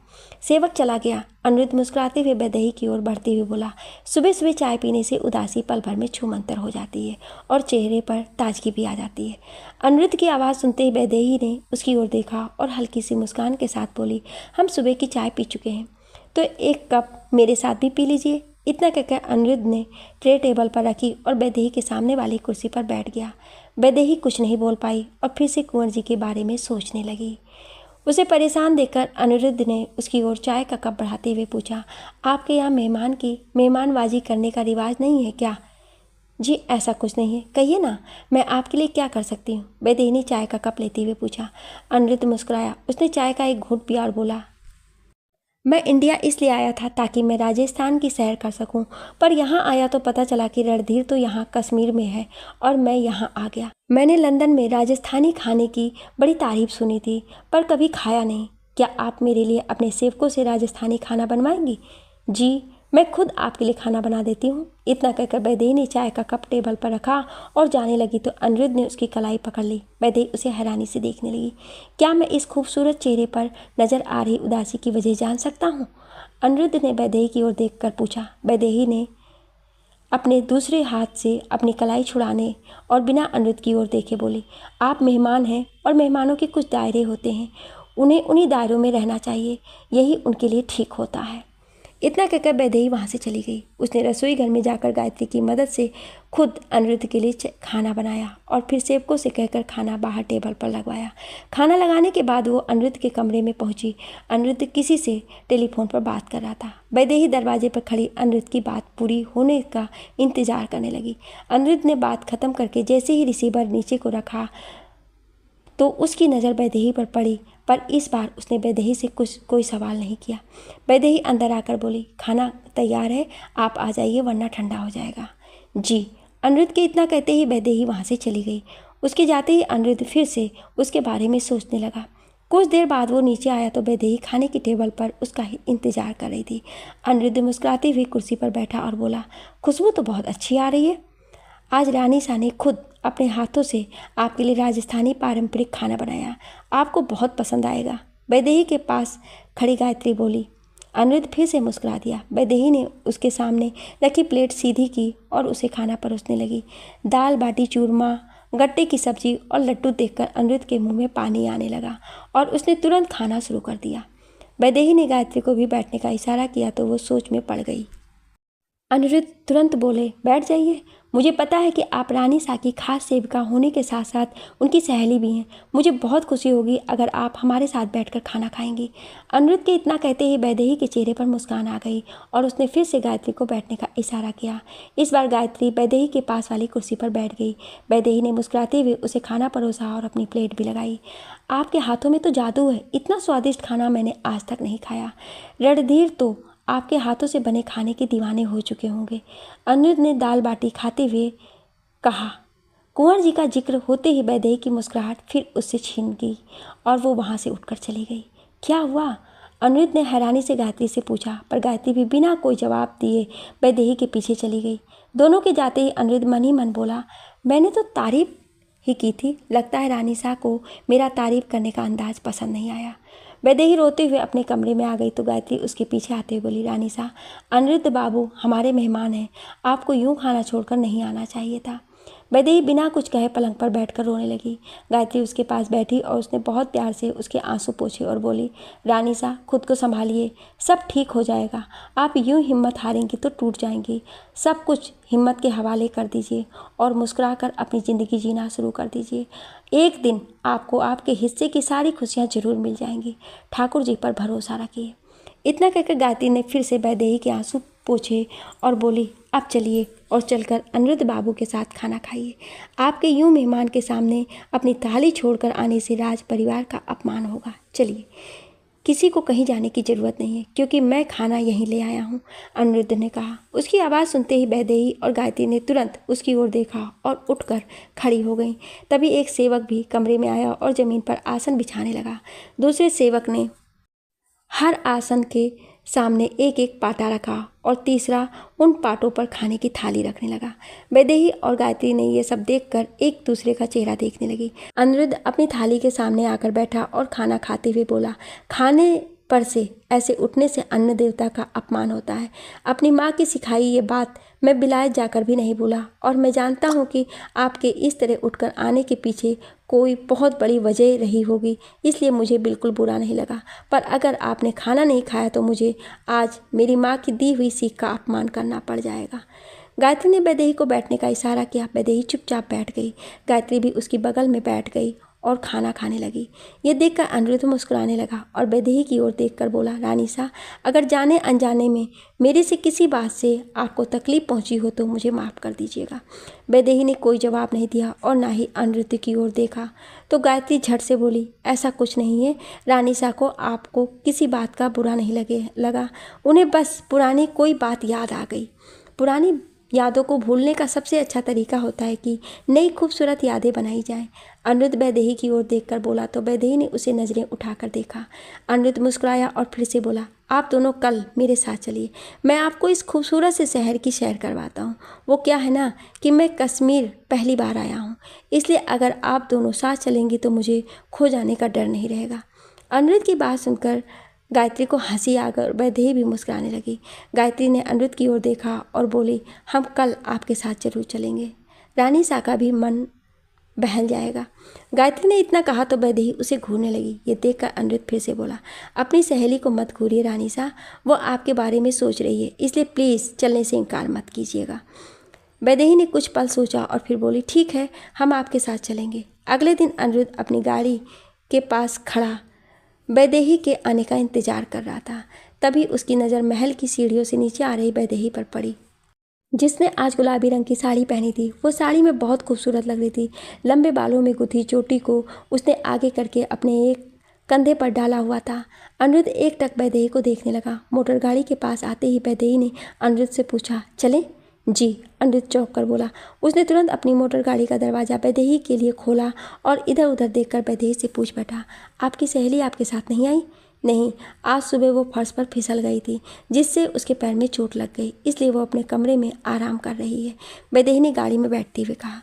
सेवक चला गया। अनिरुद्ध मुस्कुराते हुए वैदेही की ओर बढ़ते हुए बोला, सुबह सुबह चाय पीने से उदासी पल भर में छूमंतर हो जाती है और चेहरे पर ताजगी भी आ जाती है। अनिरुद्ध की आवाज़ सुनते ही वैदेही ने उसकी ओर देखा और हल्की सी मुस्कान के साथ बोली, हम सुबह की चाय पी चुके हैं, तो 1 कप मेरे साथ भी पी लीजिए। इतना कहकर अनिरुद्ध ने ट्रे टेबल पर रखी और वैदेही के सामने वाली कुर्सी पर बैठ गया। वैदेही कुछ नहीं बोल पाई और फिर से कुंवर जी के बारे में सोचने लगी। उसे परेशान देखकर अनिरुद्ध ने उसकी ओर चाय का कप बढ़ाते हुए पूछा, आपके यहाँ मेहमान की मेहमानबाजी करने का रिवाज नहीं है क्या? जी ऐसा कुछ नहीं है, कहिए ना, मैं आपके लिए क्या कर सकती हूँ? वैदेही ने चाय का कप लेते हुए पूछा। अनिरुद्ध मुस्कुराया। उसने चाय का एक घूंट पिया और बोला, मैं इंडिया इसलिए आया था ताकि मैं राजस्थान की सैर कर सकूं, पर यहाँ आया तो पता चला कि रणधीर तो यहाँ कश्मीर में है और मैं यहाँ आ गया। मैंने लंदन में राजस्थानी खाने की बड़ी तारीफ सुनी थी, पर कभी खाया नहीं। क्या आप मेरे लिए अपने सेवकों से राजस्थानी खाना बनवाएंगी? जी, मैं खुद आपके लिए खाना बना देती हूँ। इतना कहकर वैदेही ने चाय का कप टेबल पर रखा और जाने लगी तो अनिरुद्ध ने उसकी कलाई पकड़ ली। वैदेही उसे हैरानी से देखने लगी। क्या मैं इस खूबसूरत चेहरे पर नजर आ रही उदासी की वजह जान सकता हूँ? अनिरुद्ध ने वैदेही की ओर देखकर पूछा। वैदेही ने अपने दूसरे हाथ से अपनी कलाई छुड़ाने और बिना अनिरुद्ध की ओर देखे बोली, आप मेहमान हैं और मेहमानों के कुछ दायरे होते हैं, उन्हें उन्हीं दायरों में रहना चाहिए, यही उनके लिए ठीक होता है। इतना कहकर वैदेही वहाँ से चली गई। उसने रसोई घर में जाकर गायत्री की मदद से खुद अनिरुद्ध के लिए खाना बनाया और फिर सेवकों से कहकर खाना बाहर टेबल पर लगवाया। खाना लगाने के बाद वो अनिरुद्ध के कमरे में पहुंची। अनिरुद्ध किसी से टेलीफोन पर बात कर रहा था। वैदेही दरवाजे पर खड़ी अनिरुद्ध की बात पूरी होने का इंतजार करने लगी। अनिरुद्ध ने बात खत्म करके जैसे ही रिसीवर नीचे को रखा तो उसकी नज़र वैदेही पर पड़ी, पर इस बार उसने वैदेही से कोई सवाल नहीं किया। वैदेही अंदर आकर बोली, खाना तैयार है, आप आ जाइए वरना ठंडा हो जाएगा। जी। अनिरुद्ध के इतना कहते ही वैदेही वहाँ से चली गई। उसके जाते ही अनिरुद्ध फिर से उसके बारे में सोचने लगा। कुछ देर बाद वो नीचे आया तो वैदेही खाने की टेबल पर उसका ही इंतजार कर रही थी। अनिरुद्ध मुस्कुराते हुए कुर्सी पर बैठा और बोला, खुशबू तो बहुत अच्छी आ रही है। आज रानी सा ने खुद अपने हाथों से आपके लिए राजस्थानी पारंपरिक खाना बनाया, आपको बहुत पसंद आएगा। वैदेही के पास खड़ी गायत्री बोली। अनिरुद्ध फिर से मुस्कुरा दिया। वैदेही ने उसके सामने रखी प्लेट सीधी की और उसे खाना परोसने लगी। दाल बाटी चूरमा, गट्टे की सब्जी और लड्डू देखकर अनिरुद्ध के मुंह में पानी आने लगा और उसने तुरंत खाना शुरू कर दिया। वैदेही ने गायत्री को भी बैठने का इशारा किया तो वो सोच में पड़ गई। अनिरुद्ध तुरंत बोले, बैठ जाइए, मुझे पता है कि आप रानी सा की खास सेविका होने के साथ साथ उनकी सहेली भी हैं। मुझे बहुत खुशी होगी अगर आप हमारे साथ बैठकर खाना खाएंगी। अनिरुद्ध के इतना कहते ही वैदेही के चेहरे पर मुस्कान आ गई और उसने फिर से गायत्री को बैठने का इशारा किया। इस बार गायत्री वैदेही के पास वाली कुर्सी पर बैठ गई। वैदेही ने मुस्कुराते हुए उसे खाना परोसा और अपनी प्लेट भी लगाई। आपके हाथों में तो जादू है, इतना स्वादिष्ट खाना मैंने आज तक नहीं खाया। रणधीर तो आपके हाथों से बने खाने के दीवाने हो चुके होंगे। अनिरुद्ध ने दाल बाटी खाते हुए कहा। कुंवर जी का जिक्र होते ही वैदेही की मुस्कुराहट फिर उससे छीन गई और वो वहाँ से उठकर चली गई। क्या हुआ? अनिरुद्ध ने हैरानी से गायत्री से पूछा, पर गायत्री भी बिना कोई जवाब दिए वैदेही के पीछे चली गई। दोनों के जाते ही अनिरुद्ध मन ही मन बोला, मैंने तो तारीफ ही की थी, लगता है रानी सा को मेरा तारीफ करने का अंदाज पसंद नहीं आया। वैदेही रोते हुए अपने कमरे में आ गई तो गायत्री उसके पीछे आते हुए बोली, रानी सा, अनिरुद्ध बाबू हमारे मेहमान हैं, आपको यूं खाना छोड़कर नहीं आना चाहिए था। वैदेही बिना कुछ कहे पलंग पर बैठकर रोने लगी। गायत्री उसके पास बैठी और उसने बहुत प्यार से उसके आंसू पोंछे और बोली, रानी सा, खुद को संभालिए, सब ठीक हो जाएगा। आप यूं हिम्मत हारेंगी तो टूट जाएंगी। सब कुछ हिम्मत के हवाले कर दीजिए और मुस्कुराकर अपनी ज़िंदगी जीना शुरू कर दीजिए। एक दिन आपको आपके हिस्से की सारी खुशियाँ जरूर मिल जाएंगी। ठाकुर जी पर भरोसा रखिए। इतना कहकर गायत्री ने फिर से वैदेही के आंसू पोंछे और बोली, अब चलिए और चलकर अनिरुद्ध बाबू के साथ खाना खाइए। आपके यूं मेहमान के सामने अपनी थाली छोड़कर आने से राज परिवार का अपमान होगा। चलिए, किसी को कहीं जाने की ज़रूरत नहीं है क्योंकि मैं खाना यहीं ले आया हूँ, अनिरुद्ध ने कहा। उसकी आवाज़ सुनते ही वैदेही और गायत्री ने तुरंत उसकी ओर देखा और उठकर खड़ी हो गई। तभी एक सेवक भी कमरे में आया और ज़मीन पर आसन बिछाने लगा। दूसरे सेवक ने हर आसन के सामने एक एक पाटा रखा और तीसरा उन पाटों पर खाने की थाली रखने लगा। वैदेही और गायत्री ने यह सब देखकर एक दूसरे का चेहरा देखने लगी। अनिरुद्ध अपनी थाली के सामने आकर बैठा और खाना खाते हुए बोला, खाने पर से ऐसे उठने से अन्न देवता का अपमान होता है। अपनी माँ की सिखाई ये बात मैं बिलायत जाकर भी नहीं भूला और मैं जानता हूँ कि आपके इस तरह उठकर आने के पीछे कोई बहुत बड़ी वजह रही होगी, इसलिए मुझे बिल्कुल बुरा नहीं लगा। पर अगर आपने खाना नहीं खाया तो मुझे आज मेरी माँ की दी हुई सीख का अपमान करना पड़ जाएगा। गायत्री ने वैदेही को बैठने का इशारा किया। वैदेही चुपचाप बैठ गई। गायत्री भी उसकी बगल में बैठ गई और खाना खाने लगी। ये देखकर अनिरुद्ध मुस्कुराने लगा और वैदेही की ओर देखकर बोला, रानी सा, अगर जाने अनजाने में मेरे से किसी बात से आपको तकलीफ पहुंची हो तो मुझे माफ़ कर दीजिएगा। वैदेही ने कोई जवाब नहीं दिया और ना ही अनिरुद्ध की ओर देखा। तो गायत्री झट से बोली, ऐसा कुछ नहीं है, रानी सा को आपको किसी बात का बुरा नहीं लगा। उन्हें बस पुरानी कोई बात याद आ गई। पुरानी यादों को भूलने का सबसे अच्छा तरीका होता है कि नई खूबसूरत यादें बनाई जाएं। अनिरुद्ध वैदेही की ओर देखकर बोला तो वैदेही ने उसे नज़रें उठाकर देखा। अनिरुद्ध मुस्कुराया और फिर से बोला, आप दोनों कल मेरे साथ चलिए, मैं आपको इस खूबसूरत से शहर की सैर करवाता हूँ। वो क्या है ना कि मैं कश्मीर पहली बार आया हूँ, इसलिए अगर आप दोनों साथ चलेंगी तो मुझे खो जाने का डर नहीं रहेगा। अनिरुद्ध की बात सुनकर गायत्री को हंसी आ गई। वैदेही भी मुस्कुराने लगी। गायत्री ने अनिरुद्ध की ओर देखा और बोली, हम कल आपके साथ जरूर चलेंगे, रानी सा का भी मन बहल जाएगा। गायत्री ने इतना कहा तो वैदेही उसे घूरने लगी। ये देखकर अनिरुद्ध फिर से बोला, अपनी सहेली को मत घूरिए रानी सा, वो आपके बारे में सोच रही है, इसलिए प्लीज़ चलने से इनकार मत कीजिएगा। वैदेही ने कुछ पल सोचा और फिर बोली, ठीक है, हम आपके साथ चलेंगे। अगले दिन अनिरुद्ध अपनी गाड़ी के पास खड़ा वैदेही के आने का इंतजार कर रहा था। तभी उसकी नज़र महल की सीढ़ियों से नीचे आ रही वैदेही पर पड़ी, जिसने आज गुलाबी रंग की साड़ी पहनी थी। वो साड़ी में बहुत खूबसूरत लग रही थी। लंबे बालों में गुथी चोटी को उसने आगे करके अपने एक कंधे पर डाला हुआ था। अनिरुद्ध एक टक वैदेही को देखने लगा। मोटर गाड़ी के पास आते ही वैदेही ने अनिरुद्ध से पूछा, चलें? जी, अनिरुद्ध चौंक कर बोला। उसने तुरंत अपनी मोटर गाड़ी का दरवाज़ा वैदेही के लिए खोला और इधर उधर देखकर वैदेही से पूछ बैठा, आपकी सहेली आपके साथ नहीं आई? नहीं, आज सुबह वो फर्श पर फिसल गई थी, जिससे उसके पैर में चोट लग गई, इसलिए वो अपने कमरे में आराम कर रही है, वैदेही ने गाड़ी में बैठते हुए कहा।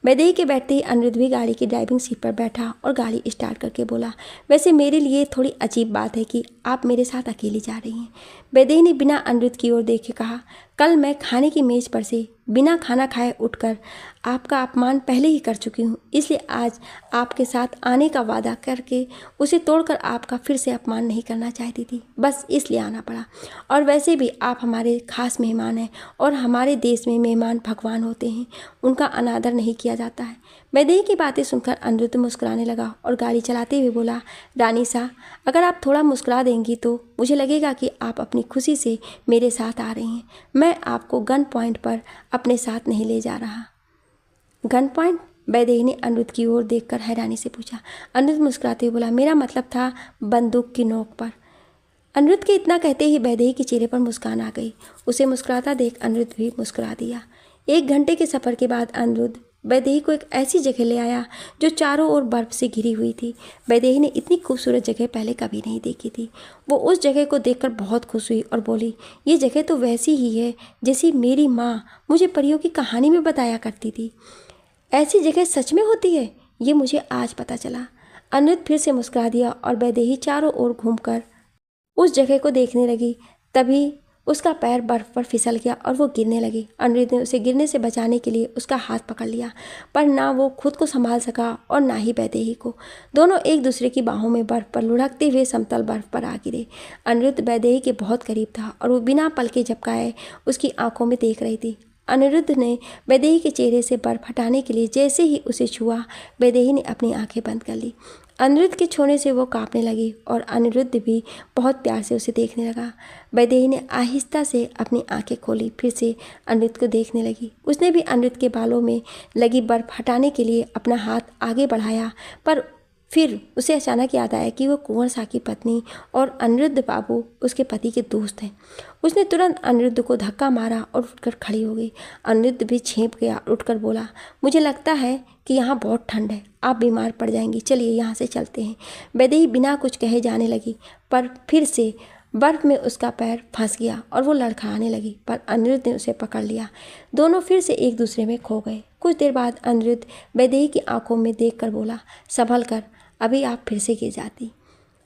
वैदेही के बैठते ही अनिरुद्ध भी गाड़ी की ड्राइविंग सीट पर बैठा और गाड़ी स्टार्ट करके बोला, वैसे मेरे लिए थोड़ी अजीब बात है कि आप मेरे साथ अकेली जा रही हैं। वैदेही ने बिना अनिरुद्ध की ओर देखे कहा, कल मैं खाने की मेज पर से बिना खाना खाए उठकर आपका अपमान पहले ही कर चुकी हूँ, इसलिए आज आपके साथ आने का वादा करके उसे तोड़कर आपका फिर से अपमान नहीं करना चाहती थी, बस इसलिए आना पड़ा। और वैसे भी आप हमारे खास मेहमान हैं और हमारे देश में मेहमान भगवान होते हैं, उनका अनादर नहीं किया जाता है। वैदेही की बातें सुनकर अनिरुद्ध मुस्कुराने लगा और गाड़ी चलाते हुए बोला, रानी सा, अगर आप थोड़ा मुस्कुरा देंगी तो मुझे लगेगा कि आप अपनी खुशी से मेरे साथ आ रही हैं। मैं आपको गन पॉइंट पर अपने साथ नहीं ले जा रहा। Gun point? वैदेही ने अनिरुद्ध की ओर देखकर हैरानी से पूछा। अनिरुद्ध मुस्कुराते हुए बोला, मेरा मतलब था बंदूक की नोक पर। अनिरुद्ध के इतना कहते ही वैदेही के चेहरे पर मुस्कान आ गई। उसे मुस्कुराता देख अनिरुद्ध भी मुस्कुरा दिया। 1 घंटे के सफ़र के बाद अनिरुद्ध वैदेही को एक ऐसी जगह ले आया जो चारों ओर बर्फ से घिरी हुई थी। वैदेही ने इतनी खूबसूरत जगह पहले कभी नहीं देखी थी। वो उस जगह को देखकर बहुत खुश हुई और बोली, ये जगह तो वैसी ही है जैसी मेरी माँ मुझे परियों की कहानी में बताया करती थी। ऐसी जगह सच में होती है, ये मुझे आज पता चला। अनिरुद्ध फिर से मुस्कुरा दिया और वैदेही चारों ओर घूमकर उस जगह को देखने लगी। तभी उसका पैर बर्फ पर फिसल गया और वो गिरने लगी। अनिरुद्ध ने उसे गिरने से बचाने के लिए उसका हाथ पकड़ लिया, पर ना वो खुद को संभाल सका और ना ही वैदेही को। दोनों एक दूसरे की बाहों में बर्फ पर लुढ़कते हुए समतल बर्फ पर आ गिरे। अनिरुद्ध वैदेही के बहुत करीब था और वो बिना पलके झपकाए उसकी आंखों में देख रही थी। अनिरुद्ध ने वैदेही के चेहरे से बर्फ हटाने के लिए जैसे ही उसे छुआ, वैदेही ने अपनी आंखें बंद कर ली। अनिरुद्ध के छूने से वो कांपने लगी और अनिरुद्ध भी बहुत प्यार से उसे देखने लगा। वैदेही ने आहिस्ता से अपनी आंखें खोली, फिर से अनिरुद्ध को देखने लगी। उसने भी अनिरुद्ध के बालों में लगी बर्फ हटाने के लिए अपना हाथ आगे बढ़ाया, पर फिर उसे अचानक याद आया कि वो कुंवर शाह की पत्नी और अनिरुद्ध बाबू उसके पति के दोस्त हैं। उसने तुरंत अनिरुद्ध को धक्का मारा और उठकर खड़ी हो गई। अनिरुद्ध भी छेंप गया और उठकर बोला, मुझे लगता है कि यहाँ बहुत ठंड है, आप बीमार पड़ जाएंगी, चलिए यहाँ से चलते हैं। वैदेही बिना कुछ कहे जाने लगी, पर फिर से बर्फ में उसका पैर फंस गया और वो लड़खड़ाने लगी, पर अनिरुद्ध ने उसे पकड़ लिया। दोनों फिर से एक दूसरे में खो गए। कुछ देर बाद अनिरुद्ध वैदेही की आंखों में देखकर बोला, संभल कर, अभी आप फिर से गिर जाती।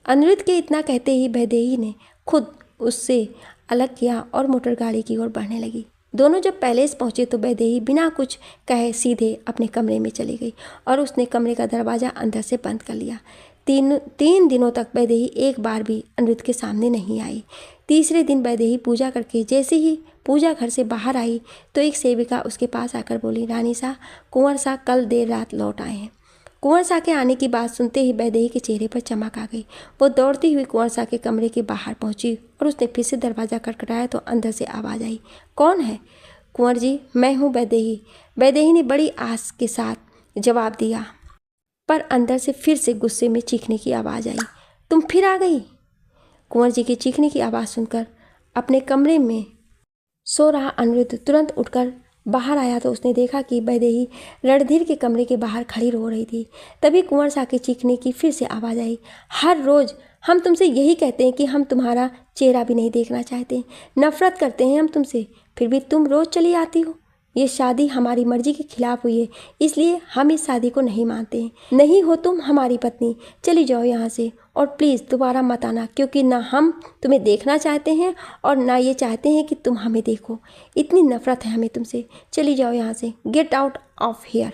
अनिरुद्ध के इतना कहते ही वैदेही ने खुद उससे अलग किया और मोटर गाड़ी की ओर बढ़ने लगी। दोनों जब पैलेस पहुंचे तो वैदेही बिना कुछ कहे सीधे अपने कमरे में चली गई और उसने कमरे का दरवाज़ा अंदर से बंद कर लिया। तीन दिनों तक वैदेही एक बार भी अनिरुद्ध के सामने नहीं आई। तीसरे दिन वैदेही पूजा करके जैसे ही पूजा घर से बाहर आई तो एक सेविका उसके पास आकर बोली, रानी सा, कुंवर सा कल देर रात लौट आए हैं। कुंवर शाह के आने की बात सुनते ही वैदेही के चेहरे पर चमक आ गई। वो दौड़ती हुई कुंवर शाह के कमरे के बाहर पहुंची और उसने फिर से दरवाज़ा खटखटाया तो अंदर से आवाज़ आई, कौन है? कुंवर जी, मैं हूँ वैदेही। वैदेही ने बड़ी आस के साथ जवाब दिया, पर अंदर से फिर से गुस्से में चीखने की आवाज़ आई, तुम फिर आ गई? कुंवर जी के चीखने की आवाज़ सुनकर अपने कमरे में सो रहा अनिरुद्ध तुरंत उठकर बाहर आया तो उसने देखा कि वैदेही रणधीर के कमरे के बाहर खड़ी रो रही थी। तभी कुंवर शाह के चीखने की फिर से आवाज़ आई, हर रोज़ हम तुमसे यही कहते हैं कि हम तुम्हारा चेहरा भी नहीं देखना चाहते, नफरत करते हैं हम तुमसे, फिर भी तुम रोज़ चली आती हो। ये शादी हमारी मर्जी के खिलाफ हुई है, इसलिए हम इस शादी को नहीं मानते हैं। नहीं हो तुम हमारी पत्नी, चली जाओ यहाँ से और प्लीज़ दोबारा मत आना, क्योंकि ना हम तुम्हें देखना चाहते हैं और ना ये चाहते हैं कि तुम हमें देखो। इतनी नफरत है हमें तुमसे, चली जाओ यहाँ से, get out of here.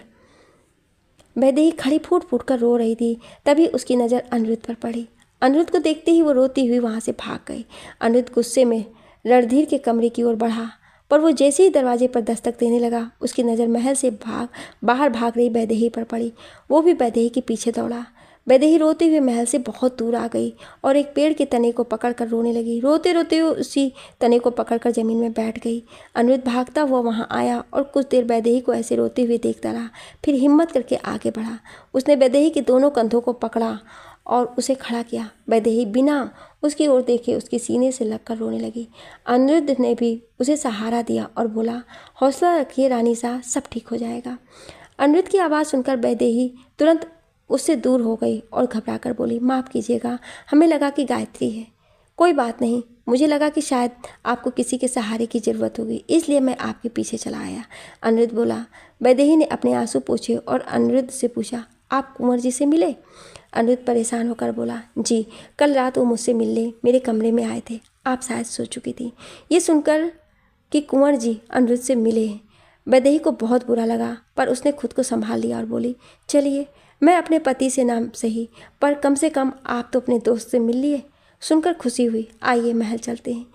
Vaidehi खड़ी फूट फूट कर रो रही थी। तभी उसकी नज़र अनिरुद्ध पर पड़ी। अनिरुद्ध को देखते ही वो रोती हुई वहाँ से भाग गई। अनिरुद्ध गुस्से में रणधीर के कमरे की ओर बढ़ा, पर वो जैसे ही दरवाजे पर दस्तक देने लगा उसकी नज़र महल से बाहर भाग रही वैदेही पर पड़ी। वो भी वैदेही के पीछे दौड़ा। वैदेही रोते हुए महल से बहुत दूर आ गई और एक पेड़ के तने को पकड़कर रोने लगी। रोते रोते हुए उसी तने को पकड़कर ज़मीन में बैठ गई। अनिरुद्ध भागता हुआ वहाँ आया और कुछ देर वैदेही को ऐसे रोते हुए देखता रहा, फिर हिम्मत करके आगे बढ़ा। उसने वैदेही के दोनों कंधों को पकड़ा और उसे खड़ा किया। वैदेही बिना उसकी ओर देखे उसके सीने से लगकर रोने लगी। अनिरुद्ध ने भी उसे सहारा दिया और बोला, हौसला रखिए रानी सा, सब ठीक हो जाएगा। अनिरुद्ध की आवाज़ सुनकर वैदेही तुरंत उससे दूर हो गई और घबराकर बोली, माफ़ कीजिएगा, हमें लगा कि गायत्री है। कोई बात नहीं, मुझे लगा कि शायद आपको किसी के सहारे की ज़रूरत होगी, इसलिए मैं आपके पीछे चला आया। अनिरुद्ध बोला। वैदेही ने अपने आंसू पोंछे और अनिरुद्ध से पूछा, आप कुंवर जी से मिले? अनिरुद्ध परेशान होकर बोला, जी, कल रात वो मुझसे मिलने मेरे कमरे में आए थे। आप शायद सो चुकी थी। ये सुनकर कि कुंवर जी अनिरुद्ध से मिले हैं, वैदेही को बहुत बुरा लगा, पर उसने खुद को संभाल लिया और बोली, चलिए, मैं अपने पति से नाम सही, पर कम से कम आप तो अपने दोस्त से मिल लिए। सुनकर खुशी हुई, आइए महल चलते हैं।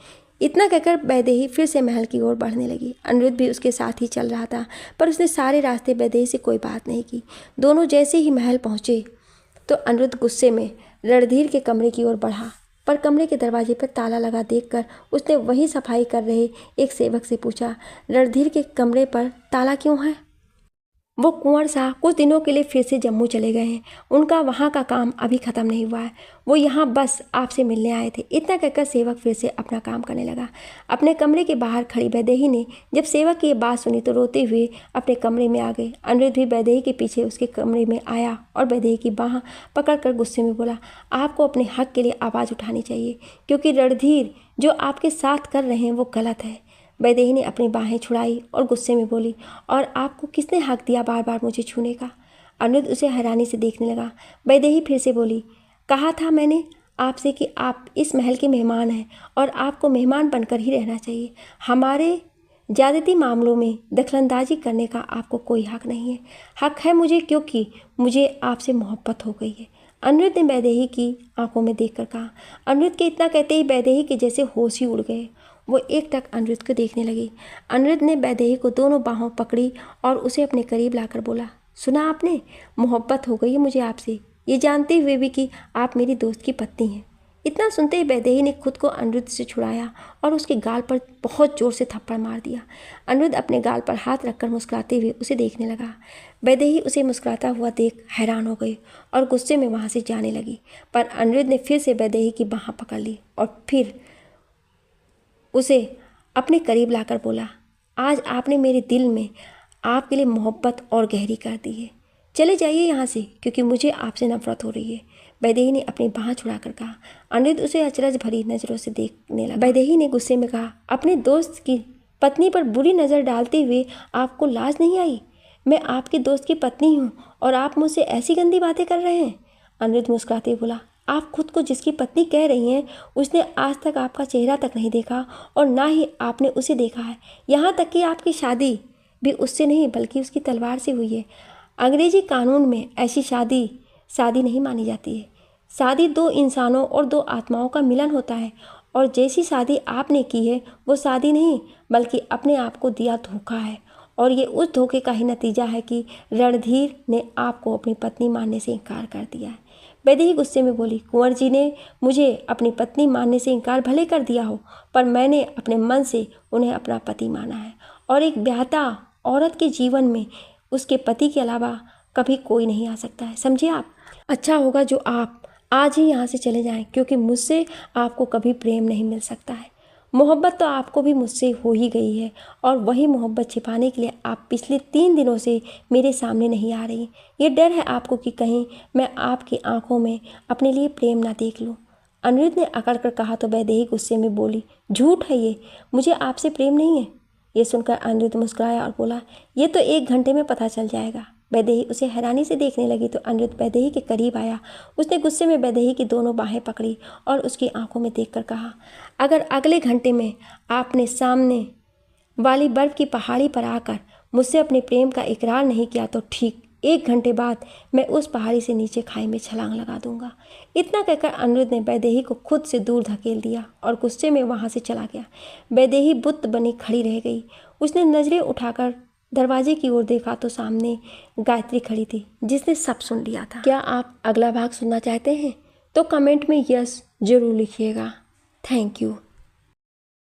इतना कहकर वैदेही फिर से महल की ओर बढ़ने लगी। अनिरुद्ध भी उसके साथ ही चल रहा था, पर उसने सारे रास्ते वैदेही से कोई बात नहीं की। दोनों जैसे ही महल पहुँचे तो अनिरुद्ध गुस्से में रणधीर के कमरे की ओर बढ़ा, पर कमरे के दरवाजे पर ताला लगा देखकर उसने वहीं सफाई कर रहे एक सेवक से पूछा, रणधीर के कमरे पर ताला क्यों है? वो कुंवर साहब कुछ दिनों के लिए फिर से जम्मू चले गए हैं। उनका वहाँ का काम अभी ख़त्म नहीं हुआ है। वो यहाँ बस आपसे मिलने आए थे। इतना कहकर सेवक फिर से अपना काम करने लगा। अपने कमरे के बाहर खड़ी वैदेही ने जब सेवक की ये बात सुनी तो रोते हुए अपने कमरे में आ गई। अनिरुद्ध भी वैदेही के पीछे उसके कमरे में आया और वैदेही की बाँह पकड़कर गुस्से में बोला, आपको अपने हक के लिए आवाज़ उठानी चाहिए, क्योंकि रणधीर जो आपके साथ कर रहे हैं वो गलत है। वैदेही ने अपनी बाहें छुड़ाई और गुस्से में बोली, और आपको किसने हक दिया बार बार मुझे छूने का? अनिरुद्ध उसे हैरानी से देखने लगा। वैदेही फिर से बोली, कहा था मैंने आपसे कि आप इस महल के मेहमान हैं और आपको मेहमान बनकर ही रहना चाहिए। हमारे ज़्यादती मामलों में दखलंदाजी करने का आपको कोई हक नहीं है। हक है मुझे, क्योंकि मुझे आपसे मोहब्बत हो गई है। अनिरुद्ध ने वैदेही की आंखों में देखकर कहा। अनिरुद्ध के इतना कहते ही वैदेही के जैसे होश ही उड़ गए। वो एकटक अनिरुद्ध को देखने लगी। अनिरुद्ध ने वैदेही को दोनों बाहों पकड़ी और उसे अपने करीब लाकर बोला, सुना आपने, मोहब्बत हो गई है मुझे आपसे, ये जानते हुए भी कि आप मेरी दोस्त की पत्नी हैं। इतना सुनते ही वैदेही ने खुद को अनिरुद्ध से छुड़ाया और उसके गाल पर बहुत जोर से थप्पड़ मार दिया। अनिरुद्ध अपने गाल पर हाथ रखकर मुस्कुराते हुए उसे देखने लगा। वैदेही उसे मुस्कुराता हुआ देख हैरान हो गई और गुस्से में वहाँ से जाने लगी, पर अनिरुद्ध ने फिर से वैदेही की बाँह पकड़ ली और फिर उसे अपने करीब लाकर बोला, आज आपने मेरे दिल में आपके लिए मोहब्बत और गहरी कर दी है। चले जाइए यहाँ से, क्योंकि मुझे आपसे नफरत हो रही है। वैदेही ने अपनी बाँह छुड़ाकर कहा। अनिरुद्ध उसे अचरज भरी नज़रों से देखने लगा। वैदेही ने गुस्से में कहा, अपने दोस्त की पत्नी पर बुरी नज़र डालते हुए आपको लाज नहीं आई? मैं आपके दोस्त की पत्नी हूँ और आप मुझसे ऐसी गंदी बातें कर रहे हैं। अनिरुद्ध मुस्कुराते बोला, आप खुद को जिसकी पत्नी कह रही हैं उसने आज तक आपका चेहरा तक नहीं देखा और ना ही आपने उसे देखा है। यहाँ तक कि आपकी शादी भी उससे नहीं बल्कि उसकी तलवार से हुई है। अंग्रेजी कानून में ऐसी शादी नहीं मानी जाती है। शादी दो इंसानों और दो आत्माओं का मिलन होता है, और जैसी शादी आपने की है वो शादी नहीं बल्कि अपने आप को दिया धोखा है, और ये उस धोखे का ही नतीजा है कि रणधीर ने आपको अपनी पत्नी मानने से इनकार कर दिया है। वैदेही गुस्से में बोली, कुंवर जी ने मुझे अपनी पत्नी मानने से इनकार भले कर दिया हो, पर मैंने अपने मन से उन्हें अपना पति माना है, और एक ब्याहता औरत के जीवन में उसके पति के अलावा कभी कोई नहीं आ सकता है, समझे आप? अच्छा होगा जो आप आज ही यहाँ से चले जाएं, क्योंकि मुझसे आपको कभी प्रेम नहीं मिल सकता है। मोहब्बत तो आपको भी मुझसे हो ही गई है, और वही मोहब्बत छिपाने के लिए आप पिछले 3 दिनों से मेरे सामने नहीं आ रही। ये डर है आपको कि कहीं मैं आपकी आंखों में अपने लिए प्रेम ना देख लूँ। अनिरुद्ध ने अकड़ कर कहा तो वैदेही गुस्से में बोली, झूठ है ये, मुझे आपसे प्रेम नहीं है। ये सुनकर अनिरुद्ध मुस्कुराया और बोला, ये तो 1 घंटे में पता चल जाएगा। वैदेही उसे हैरानी से देखने लगी तो अनिरुद्ध वैदेही के करीब आया। उसने गुस्से में वैदेही की दोनों बाहें पकड़ी और उसकी आंखों में देखकर कहा, अगर अगले घंटे में आपने सामने वाली बर्फ की पहाड़ी पर आकर मुझसे अपने प्रेम का इकरार नहीं किया तो ठीक 1 घंटे बाद मैं उस पहाड़ी से नीचे खाई में छलांग लगा दूंगा। इतना कहकर अनिरुद्ध ने वैदेही को खुद से दूर धकेल दिया और गुस्से में वहाँ से चला गया। वैदेही बुत बनी खड़ी रह गई। उसने नज़रें उठाकर दरवाजे की ओर देखा तो सामने गायत्री खड़ी थी, जिसने सब सुन लिया था। क्या आप अगला भाग सुनना चाहते हैं? तो कमेंट में यस जरूर लिखिएगा। Thank you.